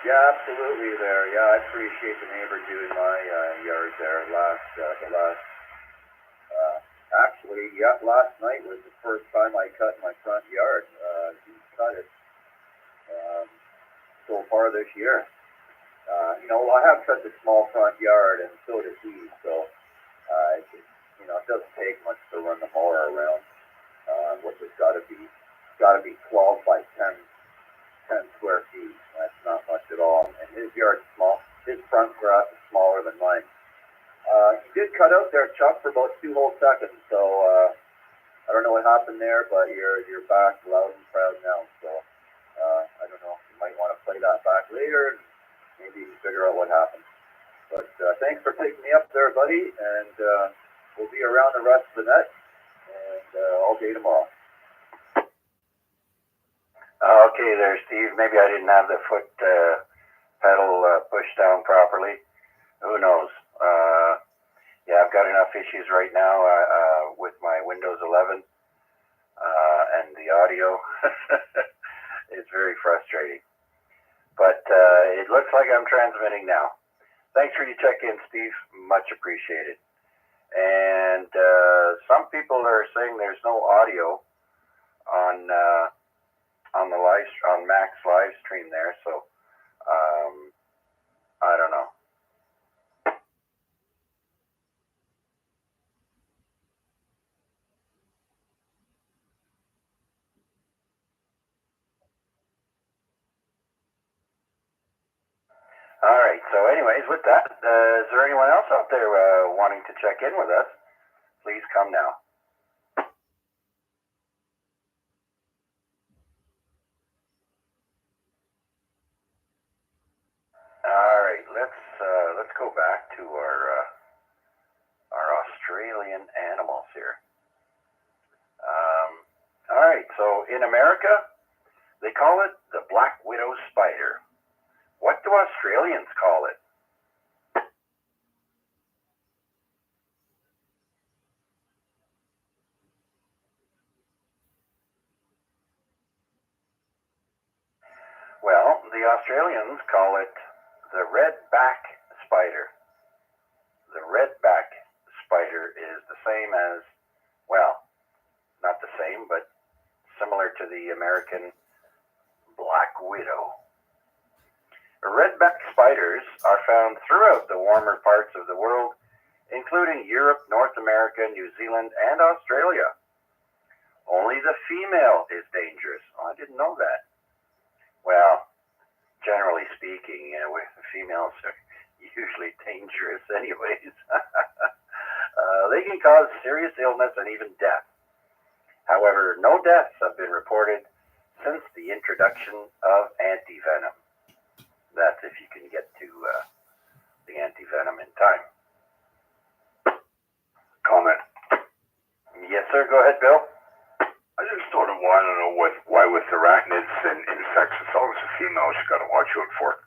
Yeah, absolutely there. Yeah, I appreciate the neighbor doing my yard there last night was the first time I cut my front yard. He cut it so far this year. I have such a small front yard, and so does he. So, it doesn't take much to run the mower around. Which has got to be 12 by 10 square feet. That's not much at all. And his yard's small. His front grass is smaller than mine. You did cut out there, Chuck, for about 2 whole seconds. So I don't know what happened there, but you're back loud and proud now. So I don't know. You might want to play that back later. Maybe you can figure out what happened. everybody, and we'll be around the rest of the night and all day tomorrow. Okay there, Steve. Maybe I didn't have the foot pedal pushed down properly. Who knows? Yeah, I've got enough issues right now with my Windows 11 and the audio. It's very frustrating. But it looks like I'm transmitting now. Thanks for your check-in, Steve. Much appreciated. And some people are saying there's no audio on the on Mac's live stream there, so I don't know. All right. So, anyways, with that, is there anyone else out there wanting to check in with us? Please come now. All right. Let's go back to our Australian animals here. All right. So, in America, they call it the black widow spider. What do Australians call it? Well, the Australians call it the redback spider. The redback spider is the same as, well, not the same, but similar to the American black widow. Redback spiders are found throughout the warmer parts of the world, including Europe, North America, New Zealand, and Australia. Only the female is dangerous. Oh, I didn't know that. Well, generally speaking, females are usually dangerous anyways. They can cause serious illness and even death. However, no deaths have been reported since the introduction of antivenom. That's if you can get to the antivenom in time. Comment. Yes, sir. Go ahead, Bill. I just sort of want to know why with arachnids and insects, it's always the females you got to watch out for.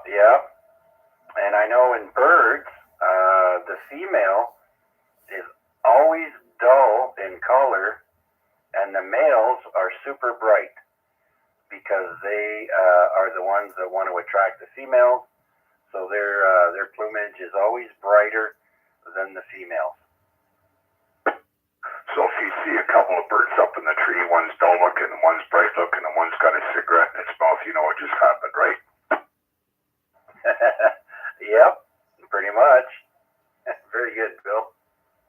Yeah. And I know in birds, the female is always dull in color, and the males are super bright because they are the ones that want to attract the females. So their plumage is always brighter than the females. So if you see a couple of birds up in the tree, one's dull looking, and one's bright looking, and one's got a cigarette in its mouth, you know it just happened, right? Yep, pretty much. Very good, Bill.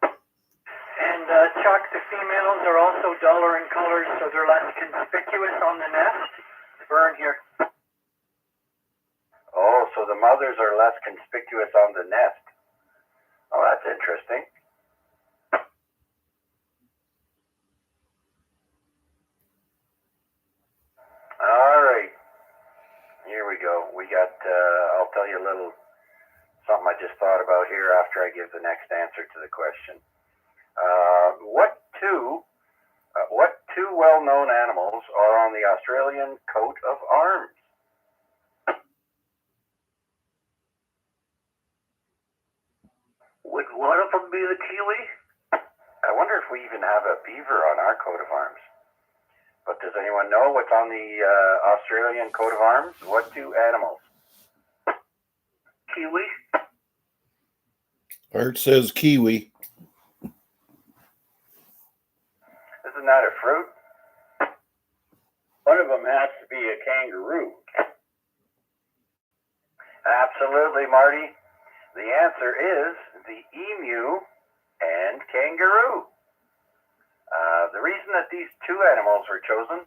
And Chuck, the females are also duller in color, so they're less conspicuous on the nest. Burn here. Oh, so the mothers are less conspicuous on the nest. Oh, that's interesting. All right. Here we go. We got, I'll tell you a little something I just thought about here after I give the next answer to the question. What two well-known animals are on the Australian coat of arms? Would one of them be the kiwi? I wonder if we even have a beaver on our coat of arms. But does anyone know what's on the Australian coat of arms? What two animals? Kiwi? Art says kiwi. Isn't that a fruit? One of them has to be a kangaroo. Absolutely, Marty. The answer is the emu and kangaroo. The reason that these two animals were chosen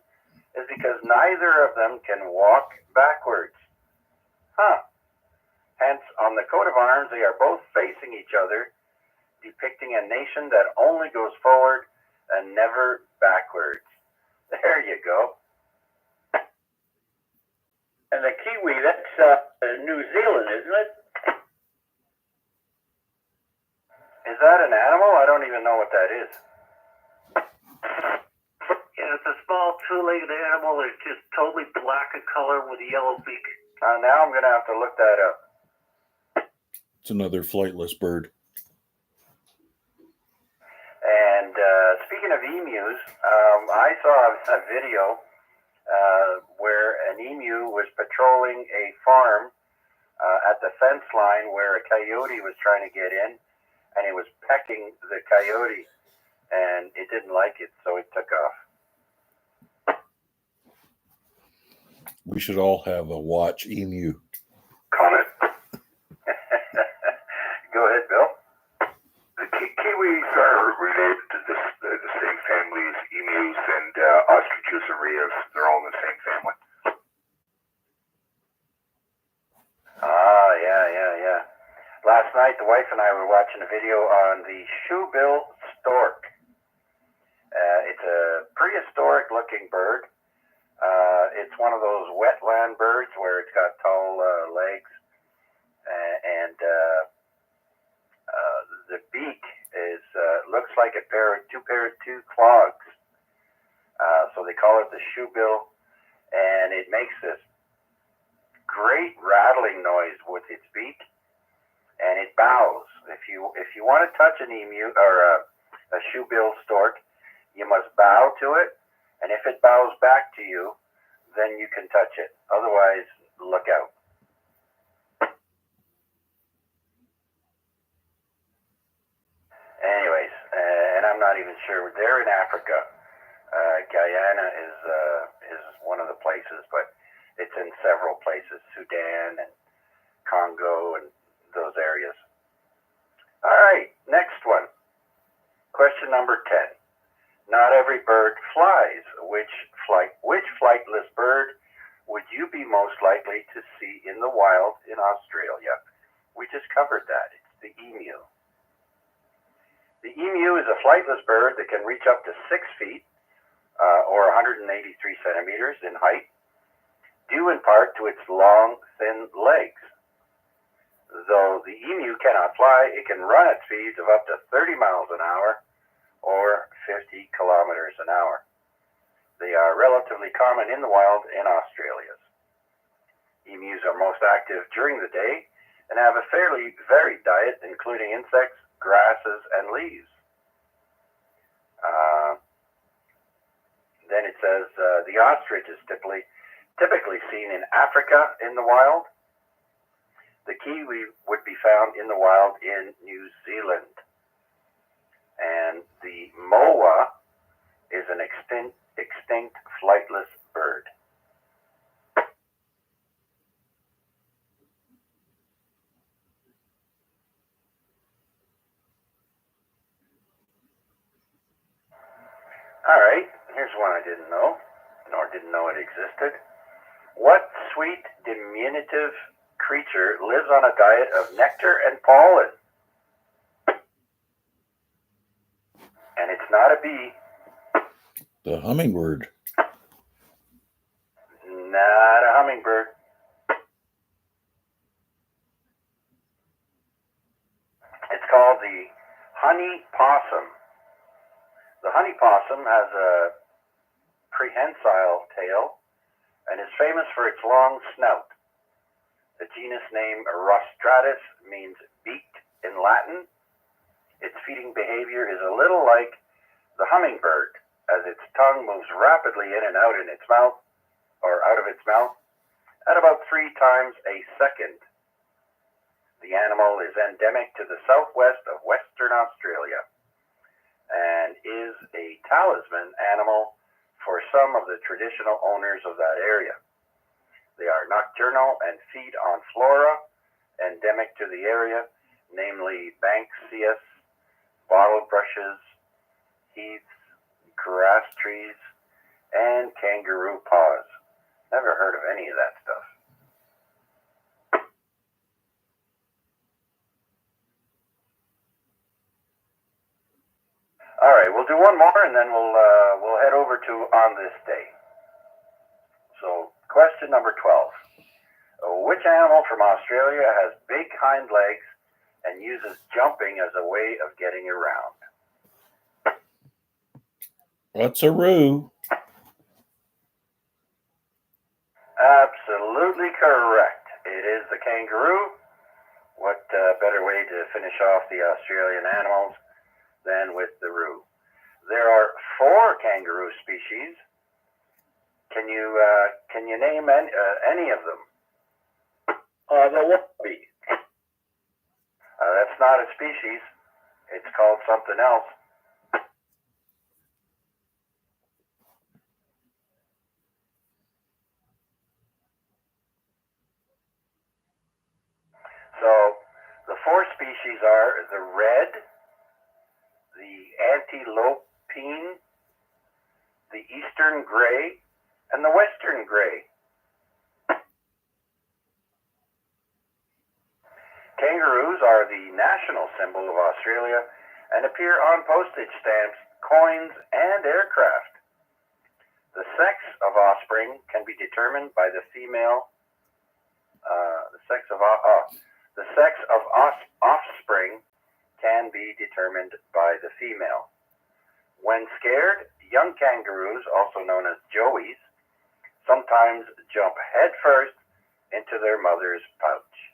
is because neither of them can walk backwards. Hence, on the coat of arms, they are both facing each other, depicting a nation that only goes forward and never backwards. There you go. And the kiwi, that's New Zealand, isn't it? that an animal? I don't even know what that is. Yeah, it's a small two-legged animal. It's just totally black in color with a yellow beak. Now I'm going to have to look that up. It's another flightless bird. And speaking of emus, I saw a video where an emu was patrolling a farm at the fence line where a coyote was trying to get in, and it was pecking the coyote, and it didn't like it, so it took off. We should all have a watch emu. Comment. Go ahead, Bill. The kiwis are related to the same family as emus and ostriches and rheas. They're all in the same family. Yeah. Last night, the wife and I were watching a video on the shoebill stork. It's a prehistoric-looking bird. It's one of those wetland birds where it's got tall legs, and the beak is looks like two claws. So they call it the shoebill, and it makes this great rattling noise with its beak, and it bows. If you want to touch an emu or a shoebill stork, you must bow to it, and if it bows back to you, then you can touch it. Otherwise, look out. Anyways, and I'm not even sure. They're in Africa. Guyana is one of the places, but it's in several places, Sudan and Congo and those areas. All right, next one. Question number 10. Not every bird flies. Which flightless bird would you be most likely to see in the wild in Australia? We just covered that. It's the emu. The emu is a flightless bird that can reach up to 6 feet or 183 centimeters in height, due in part to its long, thin legs. Though the emu cannot fly, it can run at speeds of up to 30 miles an hour or 50 kilometers an hour. They are relatively common in the wild in Australia. Emus are most active during the day and have a fairly varied diet, including insects, grasses, and leaves. Then it says the ostrich is typically seen in Africa in the wild. The kiwi would be found in the wild in New Zealand. And the moa is an extinct flightless bird. All right, here's one I didn't know, nor didn't know it existed. What sweet diminutive creature lives on a diet of nectar and pollen? And it's not a bee. The hummingbird. Not a hummingbird. It's called the honey possum. The honey possum has a prehensile tail and is famous for its long snout. The genus name Rostratus means beaked in Latin. Its feeding behavior is a little like the hummingbird, as its tongue moves rapidly in and out in its mouth, or out of its mouth, at about 3 times a second. The animal is endemic to the southwest of Western Australia and is a talisman animal for some of the traditional owners of that area. They are nocturnal and feed on flora endemic to the area, namely Banksia, bottle brushes, heaths, grass trees, and kangaroo paws. Never heard of any of that stuff. All right, we'll do one more, and then we'll head over to On This Day. So, question number 12. Which animal from Australia has big hind legs and uses jumping as a way of getting around. What's a roo? Absolutely correct. It is the kangaroo. What better way to finish off the Australian animals than with the roo? There are 4 kangaroo species. Can you name any of them? The wallaby. That's not a species. It's called something else. So the 4 species are the red, the antilopine, the eastern gray, and the western gray. Kangaroos are the national symbol of Australia and appear on postage stamps, coins, and aircraft. The sex of offspring can be determined by the female. The sex of offspring can be determined by the female. When scared, young kangaroos, also known as joeys, sometimes jump headfirst into their mother's pouch.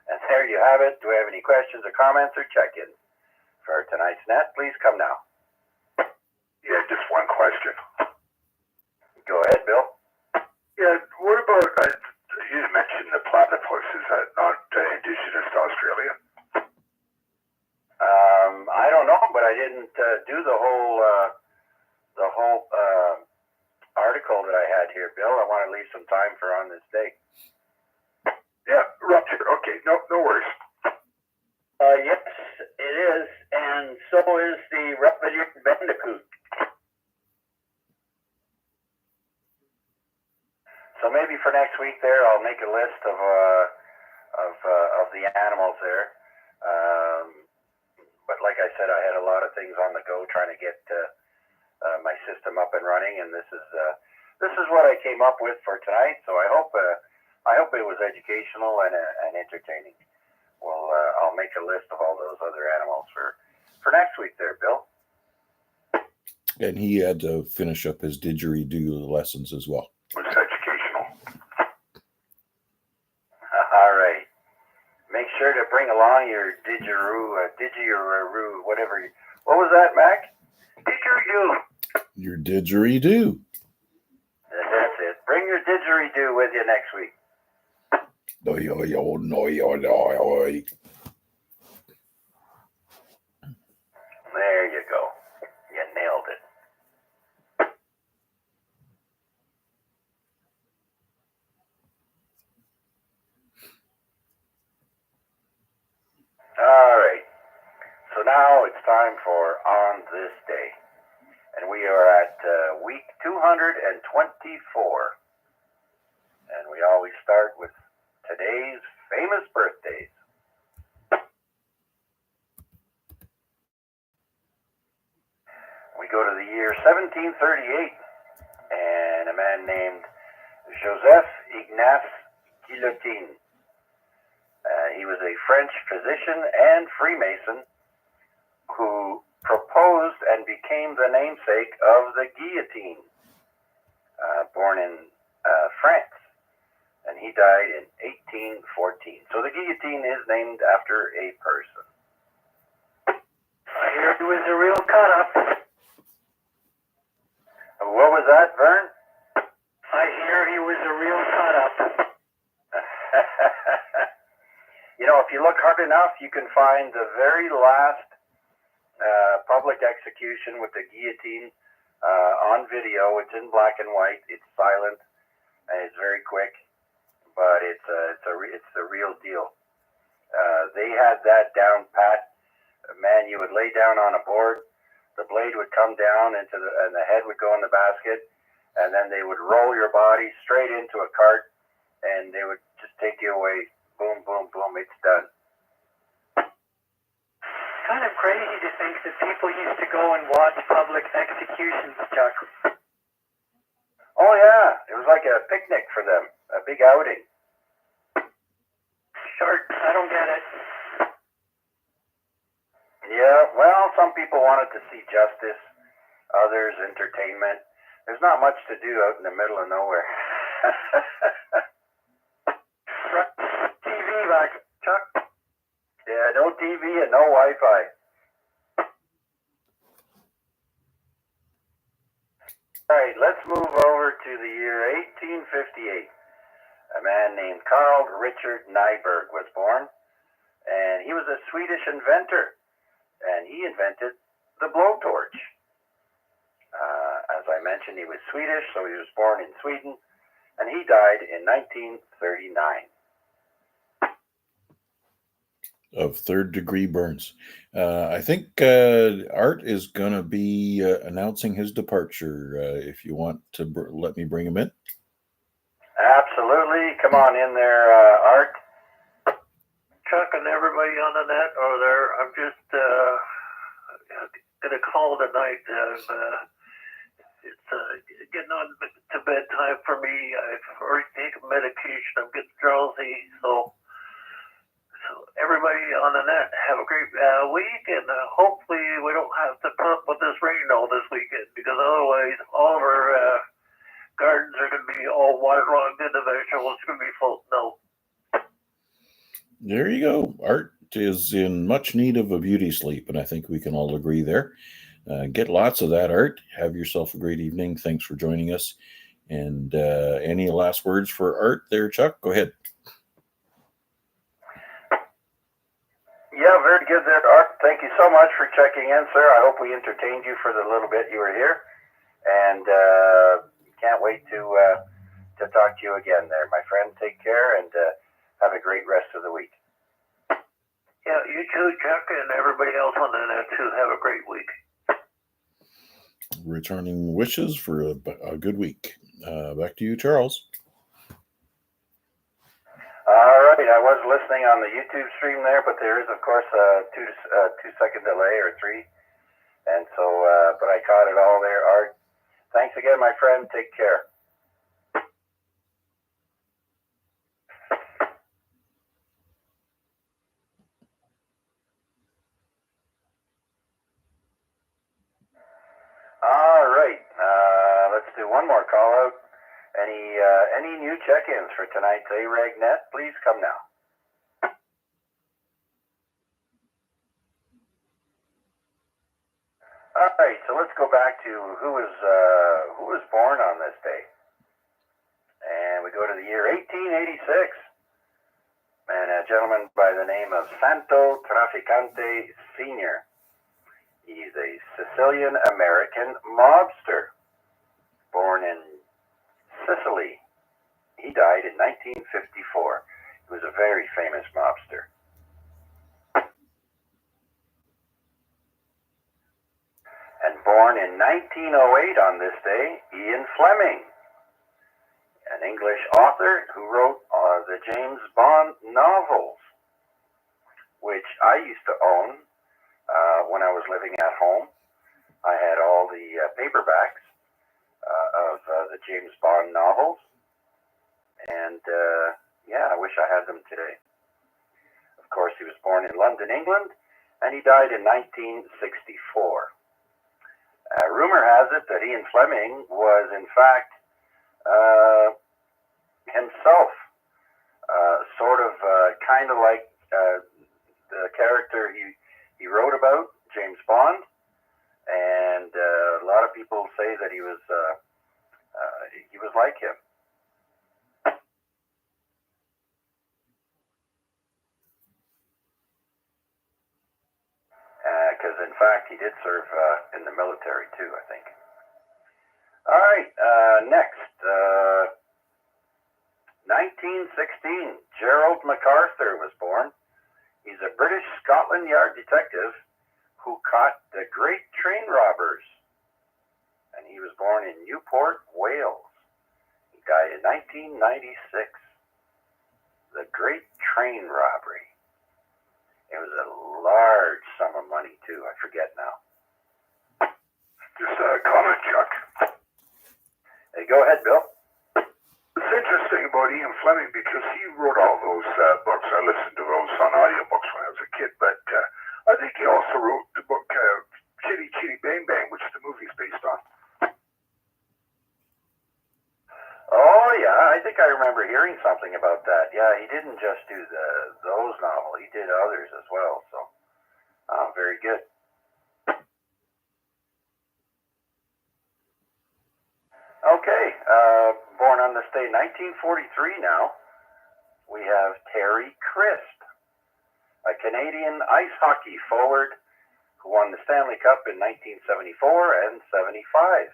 And there you have it. Do we have any questions or comments or check-ins for tonight's net? Please come now. Yeah, just one question. Go ahead, Bill. Yeah, what about, you mentioned the platypus, is that not indigenous to Australia? I don't know, but I didn't do the whole article that I had here, Bill. I want to leave some time for on this day. Yeah, rupture. Okay, no worries. Yes, it is, and so is the red-eared bandicoot. So maybe for next week there, I'll make a list of the animals there. But like I said, I had a lot of things on the go trying to get my system up and running, and this is what I came up with for tonight. So I hope it was educational and entertaining. Well, I'll make a list of all those other animals for next week there, Bill. And he had to finish up his didgeridoo lessons as well. It's educational. All right. Make sure to bring along your didgeridoo, whatever. What was that, Mac? Didgeridoo. Your didgeridoo. That's it. Bring your didgeridoo with you next week. There you go. You nailed it. All right. So now it's time for On This Day. And we are at week 224. And we always start with today's famous birthdays. We go to the year 1738, and a man named Joseph Ignace Guillotin. He was a French physician and Freemason who proposed and became the namesake of the guillotine, born in France, and he died in 1814. So the guillotine is named after a person. I hear he was a real cut-up. What was that, Vern? I hear he was a real cut-up. You know, if you look hard enough, you can find the very last public execution with the guillotine on video. It's in black and white. It's silent, and it's very quick, but it's the real deal. They had that down pat. Man, you would lay down on a board. The blade would come down and the head would go in the basket, and then they would roll your body straight into a cart, and they would just take you away. Boom, boom, boom, it's done. Kind of crazy to think that people used to go and watch public executions, Chuck. Oh yeah, it was like a picnic for them, a big outing. Short, I don't get it. some people wanted to see justice, others entertainment. There's not much to do out in the middle of nowhere. TV back, Chuck. Yeah, no TV and no Wi-Fi. All right, let's move over to the year 1858. A man named Carl Richard Nyberg was born, and he was a Swedish inventor, and he invented the blowtorch. As I mentioned, he was Swedish, so he was born in Sweden, and he died in 1939. Of third-degree burns. I think Art is going to be announcing his departure. If you want to let me bring him in. Absolutely. Come on in there, Art. Chuck and everybody on the net are there. I'm just going to call tonight. It's getting on to bedtime for me. I've already taken medication. I'm getting drowsy. So everybody on the net, have a great week. And hopefully we don't have to put up with this rain all this weekend, because otherwise all of our gardens are going to be all waterlogged and the vegetables are going to be full of snow. There you go. Art is in much need of a beauty sleep, and I think we can all agree there. Get lots of that, Art. Have yourself a great evening. Thanks for joining us. And any last words for Art there, Chuck? Go ahead. Yeah, very good there, Art. Thank you so much for checking in, sir. I hope we entertained you for the little bit you were here. And can't wait to talk to you again there, my friend. Take care and have a great rest of the week. Yeah, you too, Chuck, and everybody else on the net too. Have a great week. Returning wishes for a good week. Back to you, Charles. All right, I was listening on the YouTube stream there, but there is, of course, a 2-second delay or 3. And so, but I caught it all there, Art. Thanks again, my friend. Take care. All right, let's do one more call out. Any new check-ins for tonight's AREG net? Please come now. All right, so let's go back to who was born on this day, and we go to the year 1886, and a gentleman by the name of Santo Trafficante Sr. He's a Sicilian-American mobster, born in Sicily. He died in 1954. He was a very famous mobster. And born in 1908 on this day, Ian Fleming, an English author who wrote the James Bond novels, which I used to own when I was living at home. I had all the paperbacks of the James Bond novels, and yeah, I wish I had them today. Of course, he was born in London, England, and he died in 1964. Rumor has it that Ian Fleming was, in fact, himself sort of kind of like the character he wrote about, James Bond, and a lot of people say that he was like him. Because in fact he did serve in the military too, I think. All right, next, 1916, Gerald MacArthur was born. He's a British Scotland Yard detective who caught the Great Train Robbers, and he was born in Newport, Wales. He died in 1996. The Great Train Robbery. It was a large sum of money too. I forget now. Just a comment, Chuck. Hey, go ahead, Bill. It's interesting about Ian Fleming because he wrote all those books. I listened to those on audiobooks when I was a kid, but I think he also wrote the book think I remember hearing something about that. Yeah, he didn't just do those novels; he did others as well. So, very good. Okay, born on this day, 1943. Now we have Terry Crisp, a Canadian ice hockey forward who won the Stanley Cup in 1974 and 75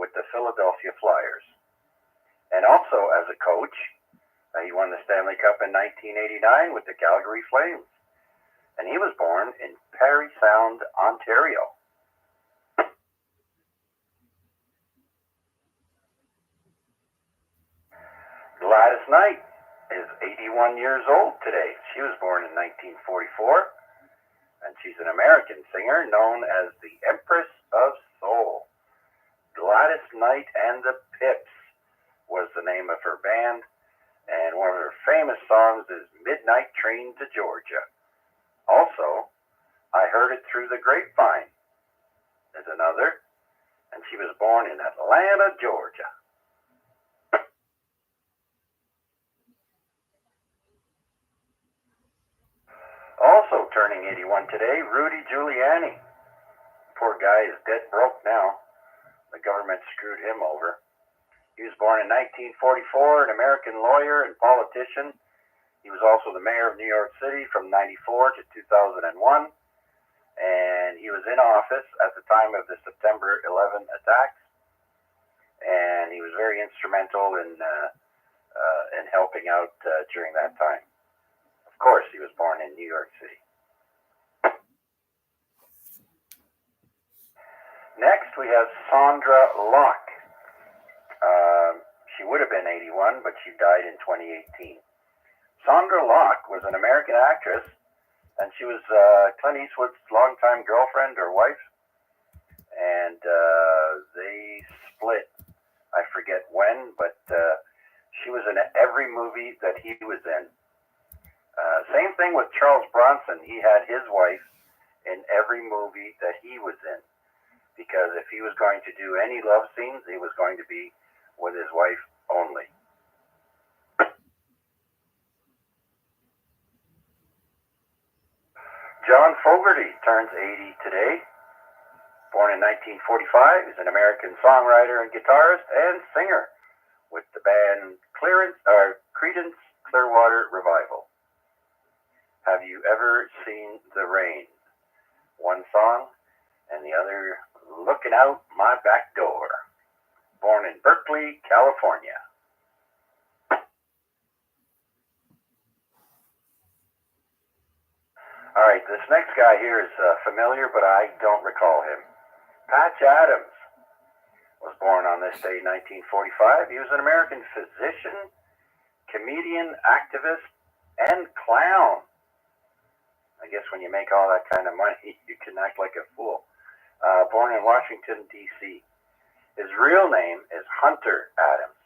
with the Philadelphia Flyers. And also as a coach, he won the Stanley Cup in 1989 with the Calgary Flames. And he was born in Parry Sound, Ontario. Gladys Knight is 81 years old today. She was born in 1944. And she's an American singer known as the Empress of Soul. Gladys Knight and the Pips was the name of her band, and one of her famous songs is Midnight Train to Georgia. Also, I Heard It Through the Grapevine is another, and she was born in Atlanta, Georgia. Also turning 81 today, Rudy Giuliani. Poor guy is dead broke now. The government screwed him over. He was born in 1944, an American lawyer and politician. He was also the mayor of New York City from 94 to 2001. And he was in office at the time of the September 11 attacks. And he was very instrumental in helping out during that time. Of course, he was born in New York City. Next, we have Sandra Locke. She would have been 81, but she died in 2018. Sandra Locke was an American actress, and she was Clint Eastwood's longtime girlfriend or wife. And they split. I forget when, but she was in every movie that he was in. Same thing with Charles Bronson. He had his wife in every movie that he was in. Because if he was going to do any love scenes, he was going to be with his wife only. John Fogerty turns 80 today. Born in 1945, he's an American songwriter and guitarist and singer with the band Creedence Clearwater Revival. Have you ever seen the rain? One song, and the other, Looking Out My Back Door. Born in Berkeley, California. All right, this next guy here is familiar, but I don't recall him. Patch Adams was born on this day, 1945. He was an American physician, comedian, activist, and clown. I guess when you make all that kind of money, you can act like a fool. Born in Washington, D.C. His real name is Hunter Adams.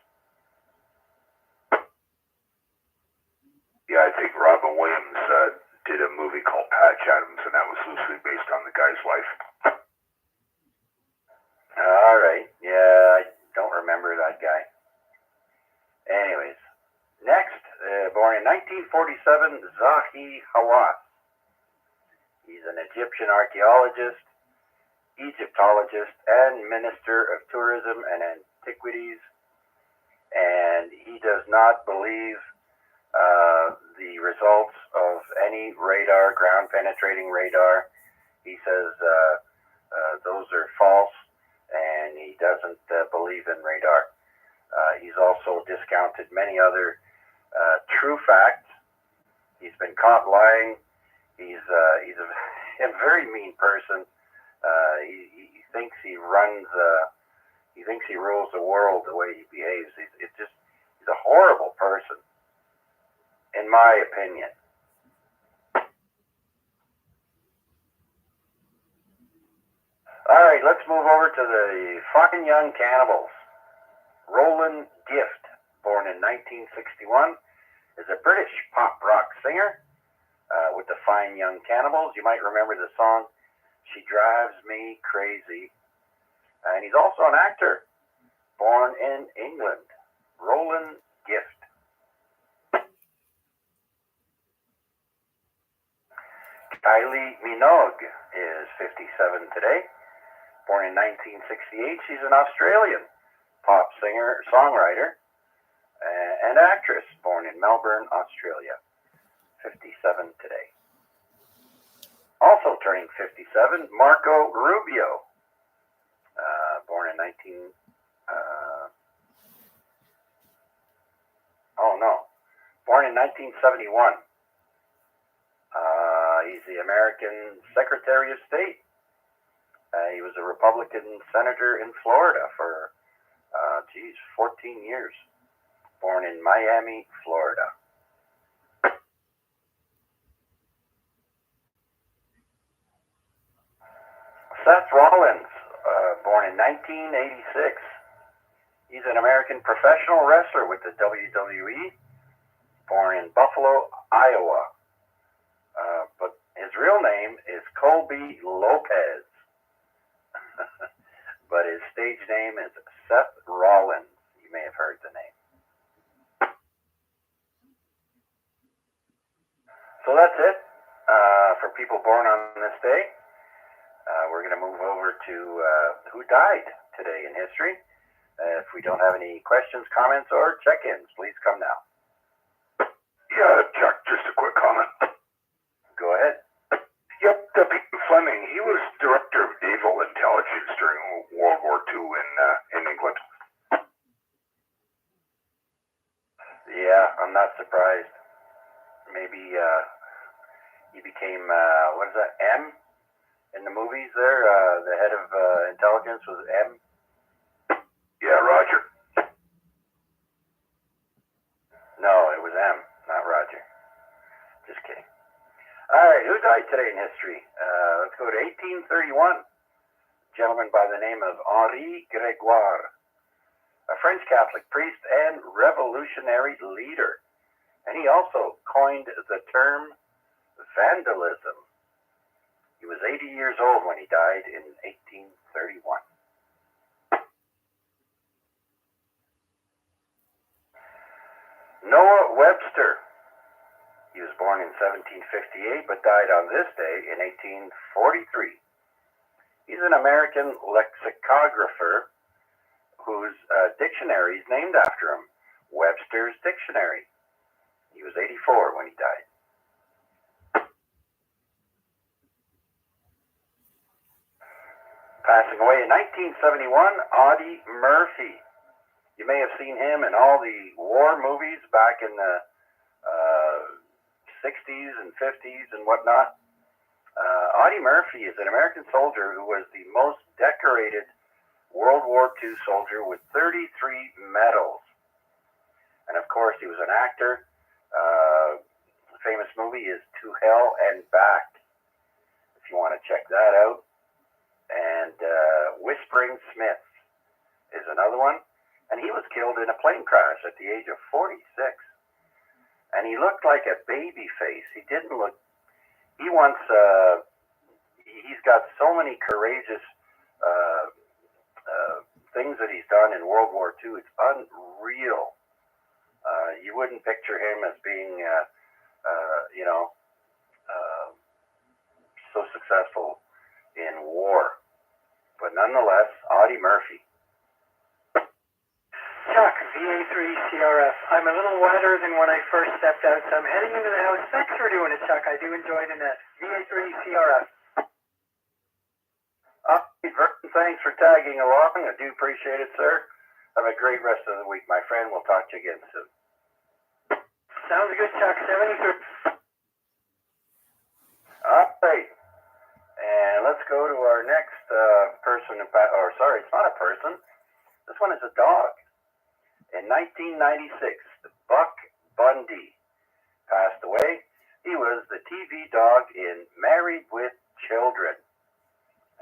Yeah, I think Robin Williams did a movie called Patch Adams, and that was loosely based on the guy's life. All right. Yeah, I don't remember that guy. Anyways, next, born in 1947, Zahi Hawass. He's an Egyptian archaeologist, Egyptologist, and Minister of Tourism and Antiquities. And he does not believe the results of any radar, ground-penetrating radar. He says those are false, and he doesn't believe in radar. He's also discounted many other true facts. He's been caught lying. He's a very mean person. He thinks he runs. He thinks he rules the world the way he behaves. He's a horrible person, in my opinion. All right, let's move over to the Fine Young Cannibals. Roland Gift, born in 1961, is a British pop rock singer with the Fine Young Cannibals. You might remember the song, She Drives Me Crazy. And he's also an actor, born in England. Roland gift. Kylie Minogue is 57 today. Born in 1968, she's an Australian pop singer, songwriter, and actress, born in Melbourne, Australia. 57 today. Also turning 57, Marco Rubio, born in 1971. He's the American Secretary of State. He was a Republican senator in Florida for, 14 years. Born in Miami, Florida. Seth Rollins, born in 1986. He's an American professional wrestler with the WWE, born in Buffalo, Iowa. But his real name is Colby Lopez. But his stage name is Seth Rollins. You may have heard the name. So that's it for people born on this day. We're going to move over to who died today in history. If we don't have any questions, comments, or check-ins, please come now. Yeah, Chuck, just a quick comment. Go ahead. Yep, W. Fleming, he was director of naval intelligence during World War II in England. Yeah, I'm not surprised. Maybe he became, what is that, M? In the movies there, the head of intelligence was M? Yeah, Roger. No, it was M, not Roger. Just kidding. All right, who died today in history? Let's go to 1831. A gentleman by the name of Henri Grégoire, a French Catholic priest and revolutionary leader. And he also coined the term vandalism. He was 80 years old when he died in 1831. Noah Webster. He was born in 1758 but died on this day in 1843. He's an American lexicographer whose dictionary is named after him, Webster's Dictionary. He was 84 when he died. Passing away in 1971, Audie Murphy. You may have seen him in all the war movies back in the 60s and 50s and whatnot. Audie Murphy is an American soldier who was the most decorated World War II soldier with 33 medals. And of course, he was an actor. The famous movie is To Hell and Back, if you want to check that out. And Whispering Smith is another one. And he was killed in a plane crash at the age of 46. And he looked like a baby face. He didn't look... He's got so many courageous things that he's done in World War II. It's unreal. You wouldn't picture him as being, so successful in war. But nonetheless, Audie Murphy. Chuck, VA3CRF. I'm a little wetter than when I first stepped out, so I'm heading into the house. Thanks for doing it, Chuck. I do enjoy the net. VA3CRF. Vernon, thanks for tagging along. I do appreciate it, sir. Have a great rest of the week, my friend. We'll talk to you again soon. Sounds good, Chuck. 73. All right. And let's go to our next person. It's not a person. This one is a dog. In 1996, Buck Bundy passed away. He was the TV dog in Married with Children.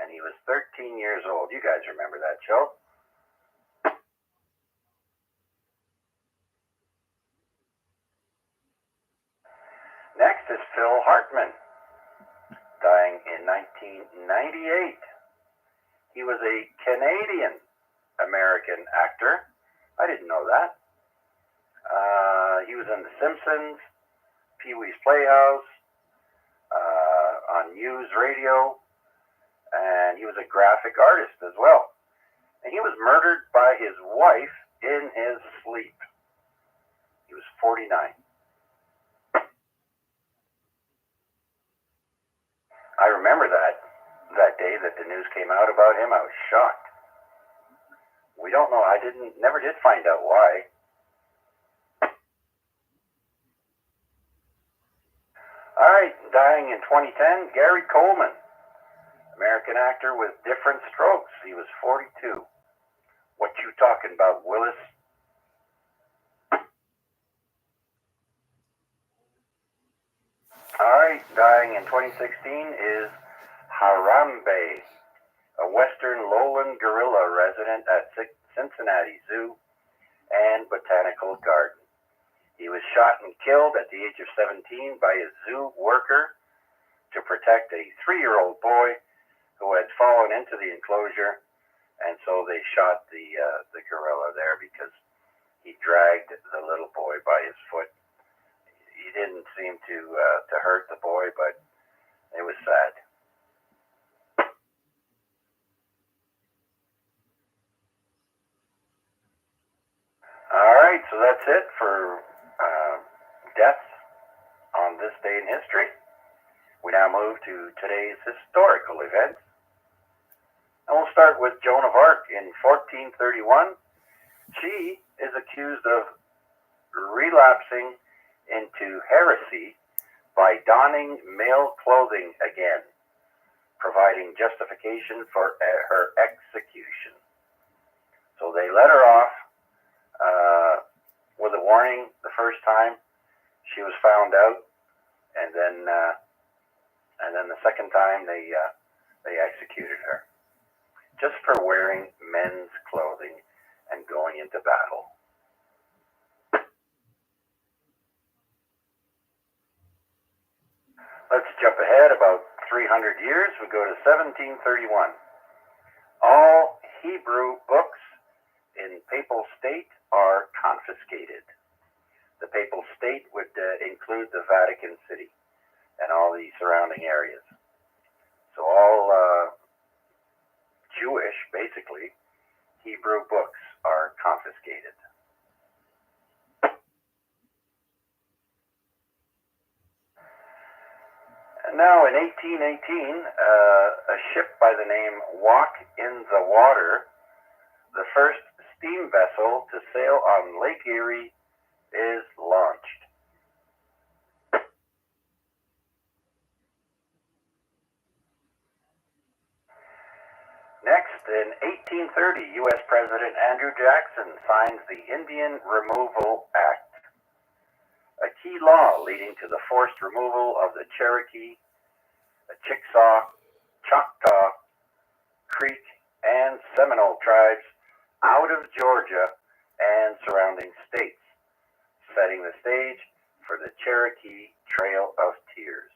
And he was 13 years old. You guys remember that show? Next is Phil Hartman, dying in 1998. He was a Canadian American actor. I didn't know that. He was in The Simpsons, Pee-wee's Playhouse, on News Radio, and he was a graphic artist as well. And he was murdered by his wife in his sleep. He was 49. I remember that day that the news came out about him. I was shocked. We don't know. Never did find out why. All right, dying in 2010, Gary Coleman, American actor with different strokes. He was 42. What you talking about, Willis? All right, dying in 2016 is Harambe, a western lowland gorilla resident at Cincinnati Zoo and Botanical Garden. He was shot and killed at the age of 17 by a zoo worker to protect a 3-year-old boy who had fallen into the enclosure, and so they shot the gorilla there because he dragged the little boy by his foot. He didn't seem to hurt the boy, but it was sad. All right, so that's it for deaths on this day in history. We now move to today's historical events. And we'll start with Joan of Arc in 1431. She is accused of relapsing into heresy by donning male clothing again, providing justification for her execution. So they let her off with a warning the first time. She was found out, and then the second time they executed her just for wearing men's clothing and going into battle. Let's jump ahead about 300 years. We go to 1731. All Hebrew books in Papal State are confiscated. The Papal State would include the Vatican City and all the surrounding areas. So all Jewish, basically, Hebrew books are confiscated. And now in 1818, a ship by the name Walk in the Water, the first steam vessel to sail on Lake Erie, is launched. Next, in 1830, U.S. President Andrew Jackson signs the Indian Removal Act, a key law leading to the forced removal of the Cherokee, the Chickasaw, Choctaw, Creek, and Seminole tribes out of Georgia and surrounding states, setting the stage for the Cherokee Trail of Tears.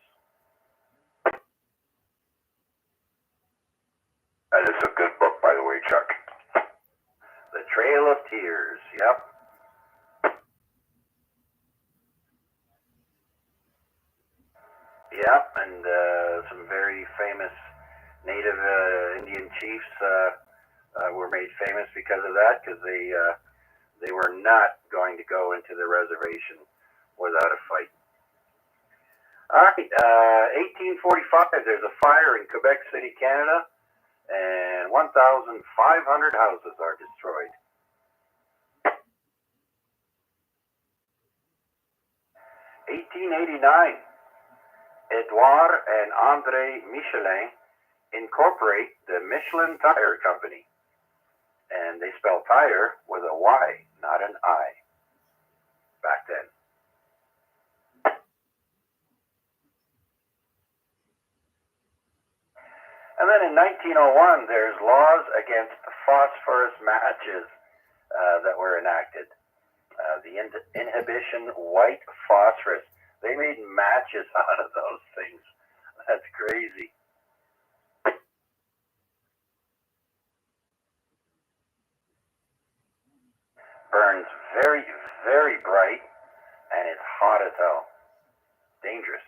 That is a good book, by the way, Chuck. The Trail of Tears, yep. Yep, and some very famous native Indian chiefs were made famous because of that, because they were not going to go into the reservation without a fight. All right, 1845, there's a fire in Quebec City, Canada, and 1,500 houses are destroyed. 1889, Edouard and André Michelin incorporate the Michelin Tire Company, and they spell tire with a Y, not an I, back then. And then in 1901, there's laws against phosphorus matches that were enacted. The inhibition white phosphorus. They made matches out of those things. That's crazy. Burns very, very bright, and it's hot as hell. Dangerous.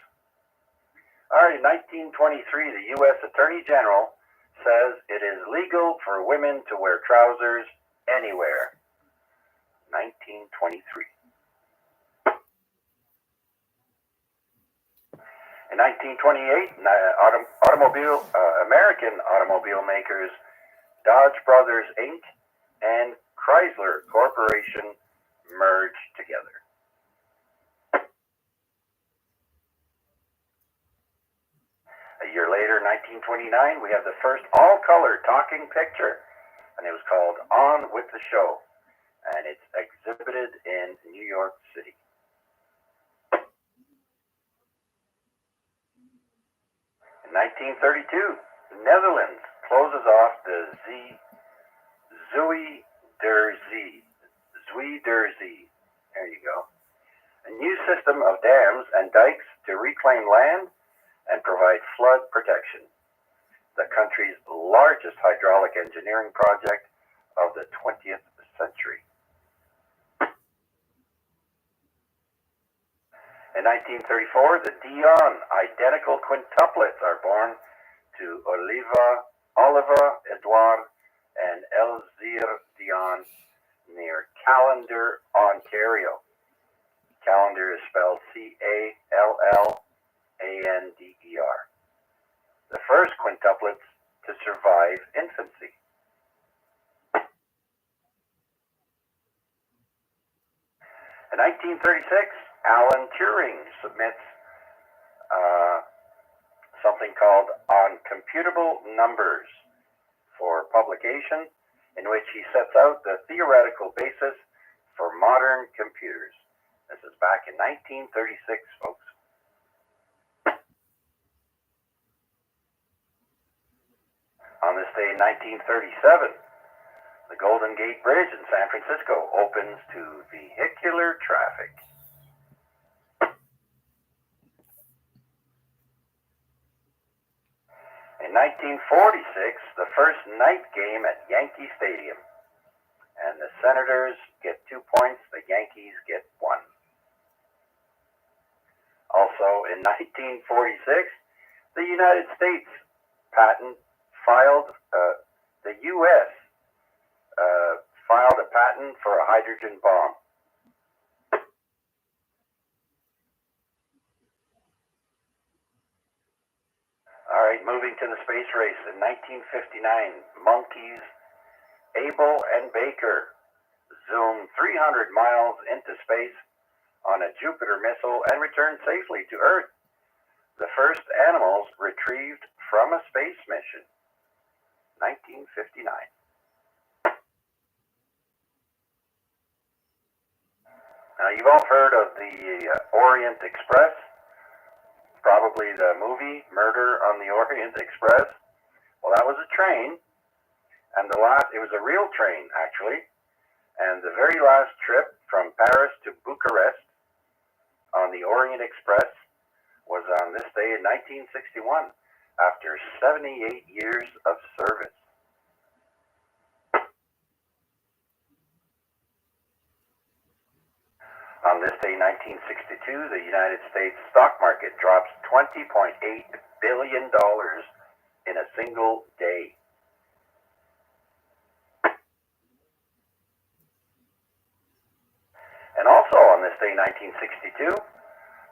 All right, in 1923, the U.S. Attorney General says it is legal for women to wear trousers anywhere. 1923. In 1928, American automobile makers Dodge Brothers Inc. and Chrysler Corporation merged together. A year later, 1929, we have the first all-color talking picture, and it was called On with the Show, and it's exhibited in New York City. In 1932, the Netherlands closes off the Zui der Zee. There you go. A new system of dams and dikes to reclaim land and provide flood protection. The country's largest hydraulic engineering project of the 20th century. In 1934, the Dion identical quintuplets are born to Oliver Edouard and Elzire Dion near Callander, Ontario. Callander is spelled Callander. The first quintuplets to survive infancy. In 1936, Alan Turing submits something called On Computable Numbers for publication, in which he sets out the theoretical basis for modern computers. This is back in 1936, folks. On this day in 1937, the Golden Gate Bridge in San Francisco opens to vehicular traffic. In 1946, the first night game at Yankee Stadium. And the Senators get 2 points, the Yankees get 1. Also in 1946, the United States filed a patent for a hydrogen bomb. All right, moving to the space race. In 1959, monkeys Abel and Baker zoom 300 miles into space on a Jupiter missile and return safely to Earth. The first animals retrieved from a space mission. 1959. Now, you've all heard of the Orient Express, probably the movie Murder on the Orient Express. Well, that was a train, and it was a real train, actually, and the very last trip from Paris to Bucharest on the Orient Express was on this day in 1961, after 78 years of service. On this day, 1962, the United States stock market drops $20.8 billion in a single day. And also on this day, 1962,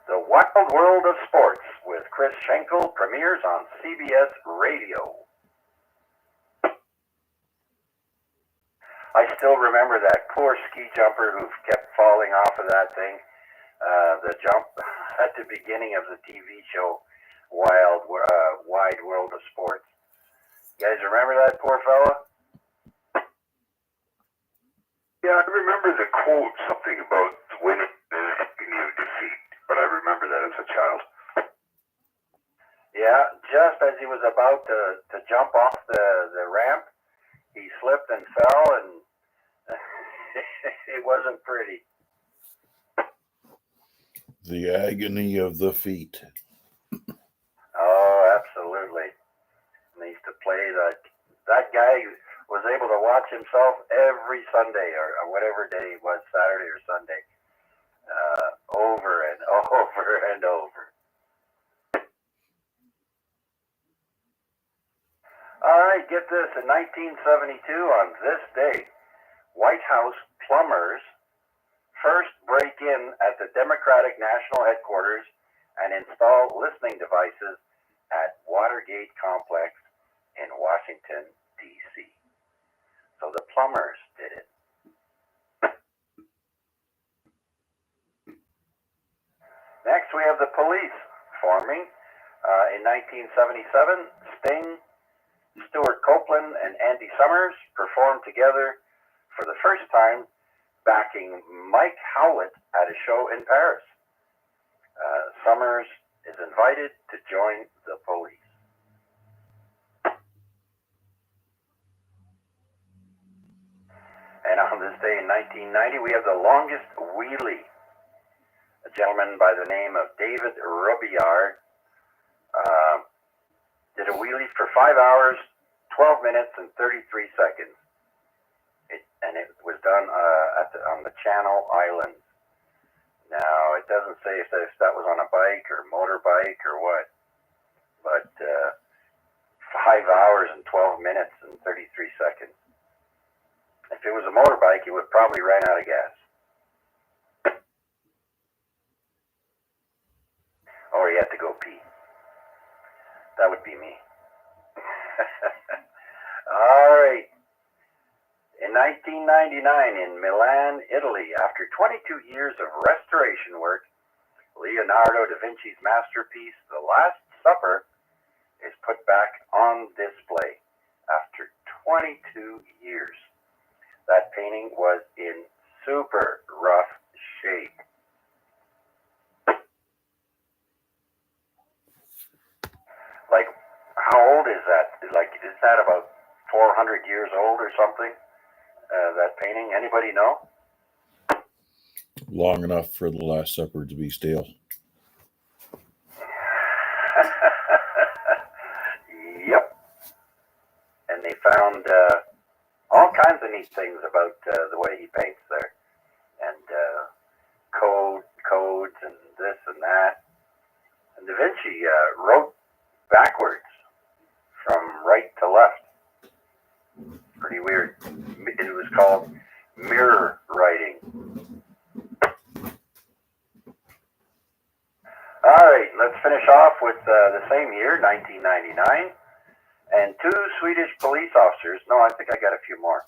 The Wild World of Sports with Chris Schenkel premieres on CBS Radio. I still remember that poor ski jumper who kept falling off of that thing. The jump at the beginning of the TV show, Wide World of Sports. You guys remember that poor fella? Yeah, I remember the quote, something about winning you defeat, but I remember that as a child. Yeah, just as he was about to jump off the ramp, he slipped and fell, and it wasn't pretty. The agony of the feet. Oh, absolutely. And they used to play that guy was able to watch himself every Sunday or whatever day it was, Saturday or Sunday, over and over and over. All right, get this. In 1972, on this day, White House plumbers first break in at the Democratic National Headquarters and install listening devices at Watergate Complex in Washington, D.C. So the plumbers did it. Next, we have the police forming. In 1977, Sting, Stuart Copeland, and Andy Summers performed together for the first time, backing Mike Howlett at a show in Paris. Summers is invited to join the police. And on this day in 1990, we have the longest wheelie. A gentleman by the name of David Robillard did a wheelie for 5 hours, 12 minutes, and 33 seconds. It was done on the Channel Islands. Now, it doesn't say if that was on a bike or motorbike or what, but 5 hours and 12 minutes and 33 seconds. If it was a motorbike, he would probably run out of gas. Or he had to go pee. That would be me. All right. In 1999, in Milan, Italy, after 22 years of restoration work, Leonardo da Vinci's masterpiece, The Last Supper, is put back on display after 22 years. That painting was in super rough shape. Like, how old is that? Like, is that about 400 years old or something? That painting? Anybody know? Long enough for The Last Supper to be stale. Yep. And they found all kinds of neat things about the way he paints there. And codes and this and that. And Da Vinci wrote backwards from right to left. Pretty weird. It was called mirror writing. All right, let's finish off with the same year, 1999. And two Swedish police officers, no, I think I got a few more.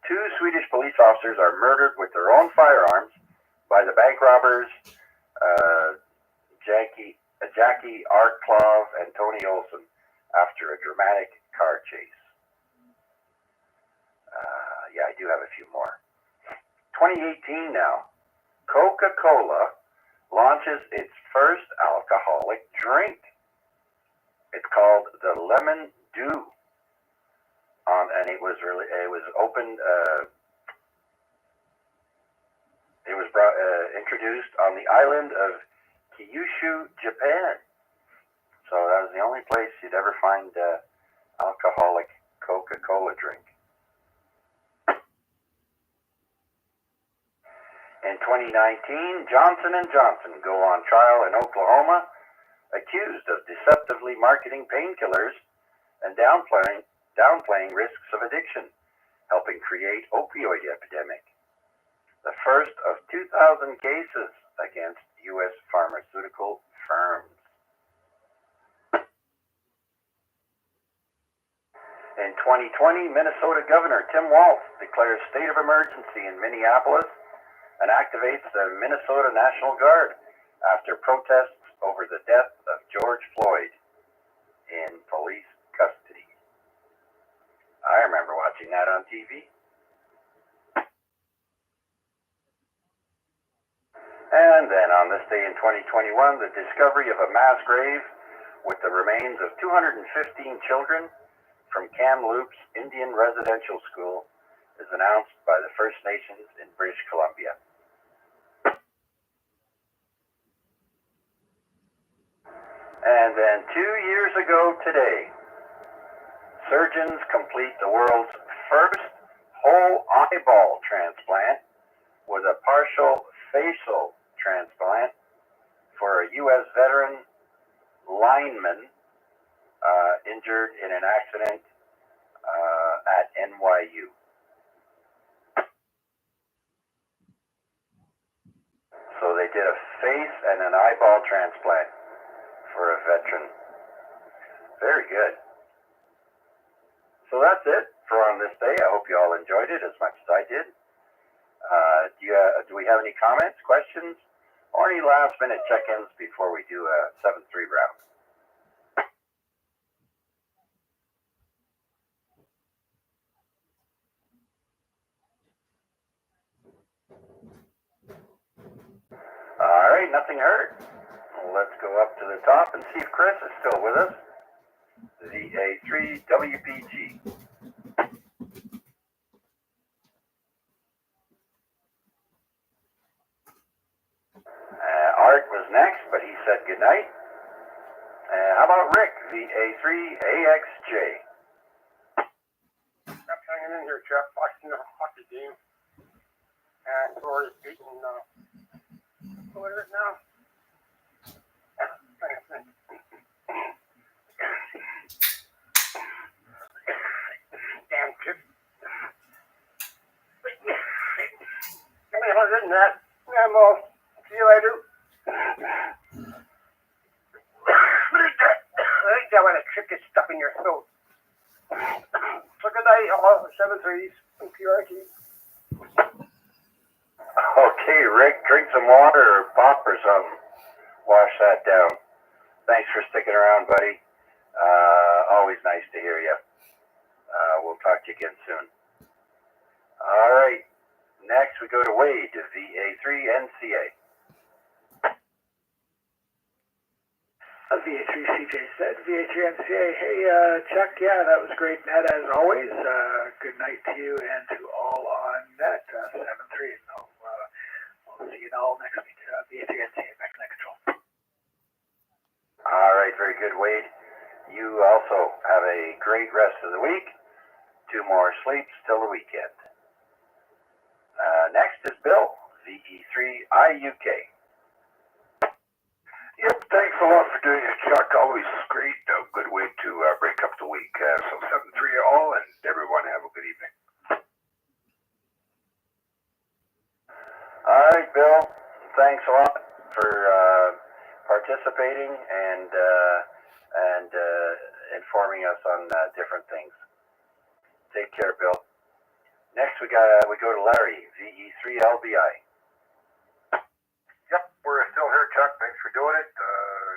Two Swedish police officers are murdered with their own firearms by the bank robbers Jackie Arklov and Tony Olson after a dramatic car chase. Yeah, I do have a few more. 2018 now. Coca-Cola launches its first alcoholic drink. It's called the Lemon Dew. And it was opened. It was introduced on the island of Kyushu, Japan. So that was the only place you'd ever find alcoholic Coca-Cola drink. In 2019, Johnson & Johnson go on trial in Oklahoma, accused of deceptively marketing painkillers and downplaying risks of addiction, helping create opioid epidemic. The first of 2,000 cases against U.S. pharmaceutical firms. In 2020, Minnesota Governor Tim Walz declares state of emergency in Minneapolis and activates the Minnesota National Guard after protests over the death of George Floyd in police custody. I remember watching that on TV. And then on this day in 2021, the discovery of a mass grave with the remains of 215 children from Kamloops Indian Residential School is announced by the First Nations in British Columbia. And then 2 years ago today, surgeons complete the world's first whole eyeball transplant with a partial facial transplant for a U.S. veteran lineman injured in an accident at NYU. So they did a face and an eyeball transplant for a veteran. Very good. So that's it for on this day. I hope you all enjoyed it as much as I did. Do we have any comments, questions, or any last minute check-ins before we do a 7-3 round? All right, nothing heard. Let's go up to the top and see if Chris is still with us. VA3WPG. Art was next, but he said goodnight. How about Rick, VA3AXJ? I'm hanging in here, Jeff, watching the hockey game. And Florida's beating, what is it now? Damn chip. How many hundred in that? I'm off. See you later. I think that when a chip gets stuck in your throat. So good night, all 7-3s from PRT. Okay, Rick, drink some water or pop or something. Wash that down. Thanks for sticking around, buddy. Always nice to hear you. We'll talk to you again soon. All right. Next, we go to Wade, VA3NCA. VA3CJ said, VA3NCA, hey, Chuck, yeah, that was great net as always. Good night to you and to all on net, 7-3. We'll see you all next week. VA3NCA, back to control. All right, very good, Wade. You also have a great rest of the week. 2 more sleeps till the weekend. Next is Bill, VE3IUK. Yep, thanks a lot for doing it, Chuck. Always great. A good way to break up the week. So 7-3 all, and everyone have a good evening. All right, Bill. Thanks a lot for participating and informing us on different things. Take care, Bill. Next, we go to Larry, VE3LBI. Yep, we're still here, Chuck. Thanks for doing it.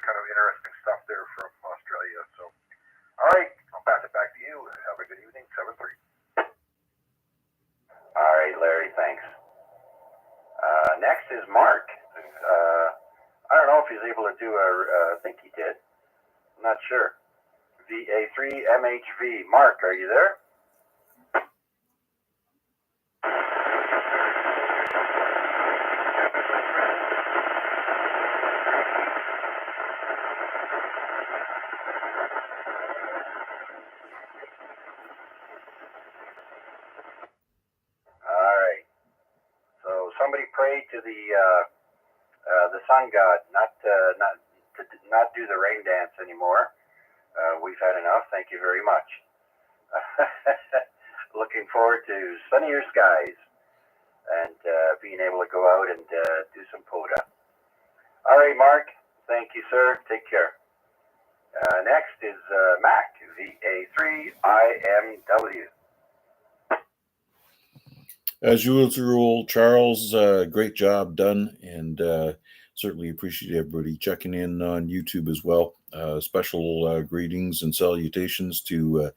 Kind of interesting stuff there from Australia. So, all right, I'll pass it back to you. Have a good evening. 7-3. All right, Larry, thanks. Next is Mark. I don't know if he's able to do I think he did. I'm not sure. VA3MHV. Mark, are you there? All right. So somebody pray to the sun god not do the rain dance anymore. We've had enough. Thank you very much. Looking forward to sunnier skies and being able to go out and do some POTA. All right, Mark. Thank you, sir. Take care. Next is Mac, VA3IMW. As usual, Charles, great job done, and certainly appreciate everybody checking in on YouTube as well. Special greetings and salutations to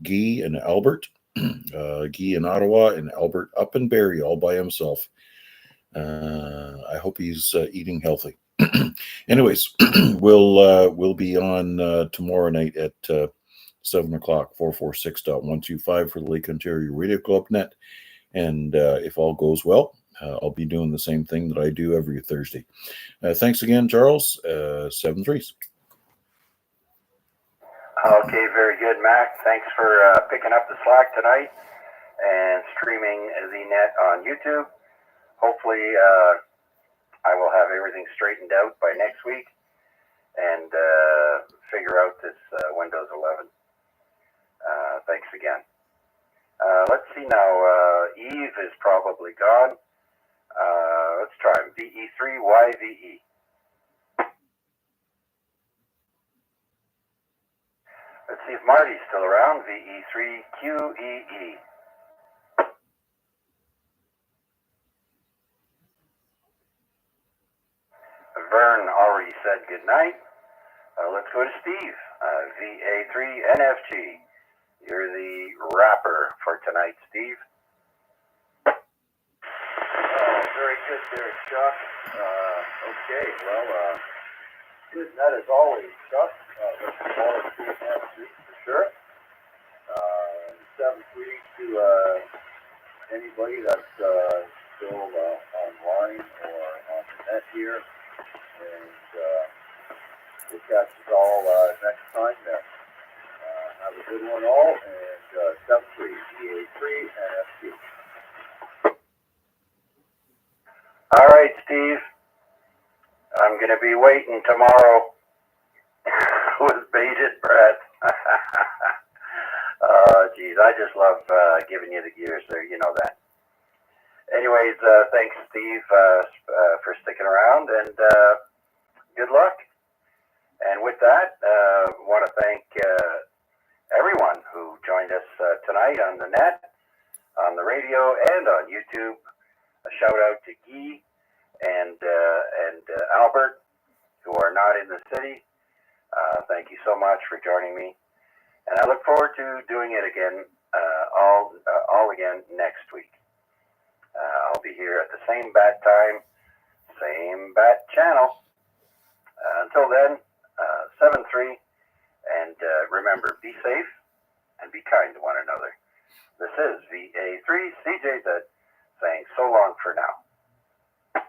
Guy and Albert, Guy in Ottawa and Albert up in Barrie all by himself. I hope he's eating healthy. Anyways, we'll be on tomorrow night at 7 o'clock, 446.125 for the Lake Ontario Radio Club net. And if all goes well, I'll be doing the same thing that I do every Thursday. Thanks again, Charles. 7-3s. Okay, very good, Mac. Thanks for picking up the slack tonight and streaming the net on YouTube. Hopefully, I will have everything straightened out by next week and figure out this Windows 11. Thanks again. Let's see now. Eve is probably gone. Let's try him. VE3YVE. Let's see if Marty's still around. VE3QEE. Vern already said good night. Let's go to Steve. VA3NFG. You're the rapper for tonight, Steve. Very good there, Chuck. Okay, well, good night as always, Chuck. Looking forward to it next week for sure. 7-3 to anybody that's still online or on the net here. And we'll catch us all next time then. Have a good one all, and 7-3, VA3, NFC. All right, Steve. I'm going to be waiting tomorrow with bated breath. Oh, geez, I just love giving you the gears there. You know that. Anyways, thanks, Steve, for sticking around, and good luck. And with that, I want to thank everyone who joined us tonight on the net, on the radio, and on YouTube. A shout out to Guy and Albert, who are not in the city. Thank you so much for joining me, and I look forward to doing it again, all again next week. I'll be here at the same bat time, same bat channel. Until then, 7-3, and remember, be safe and be kind to one another. This is VA3CJZ saying so long for now.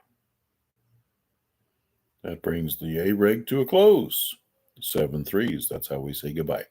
That brings the AREG to a close. 7 3s. That's how we say goodbye.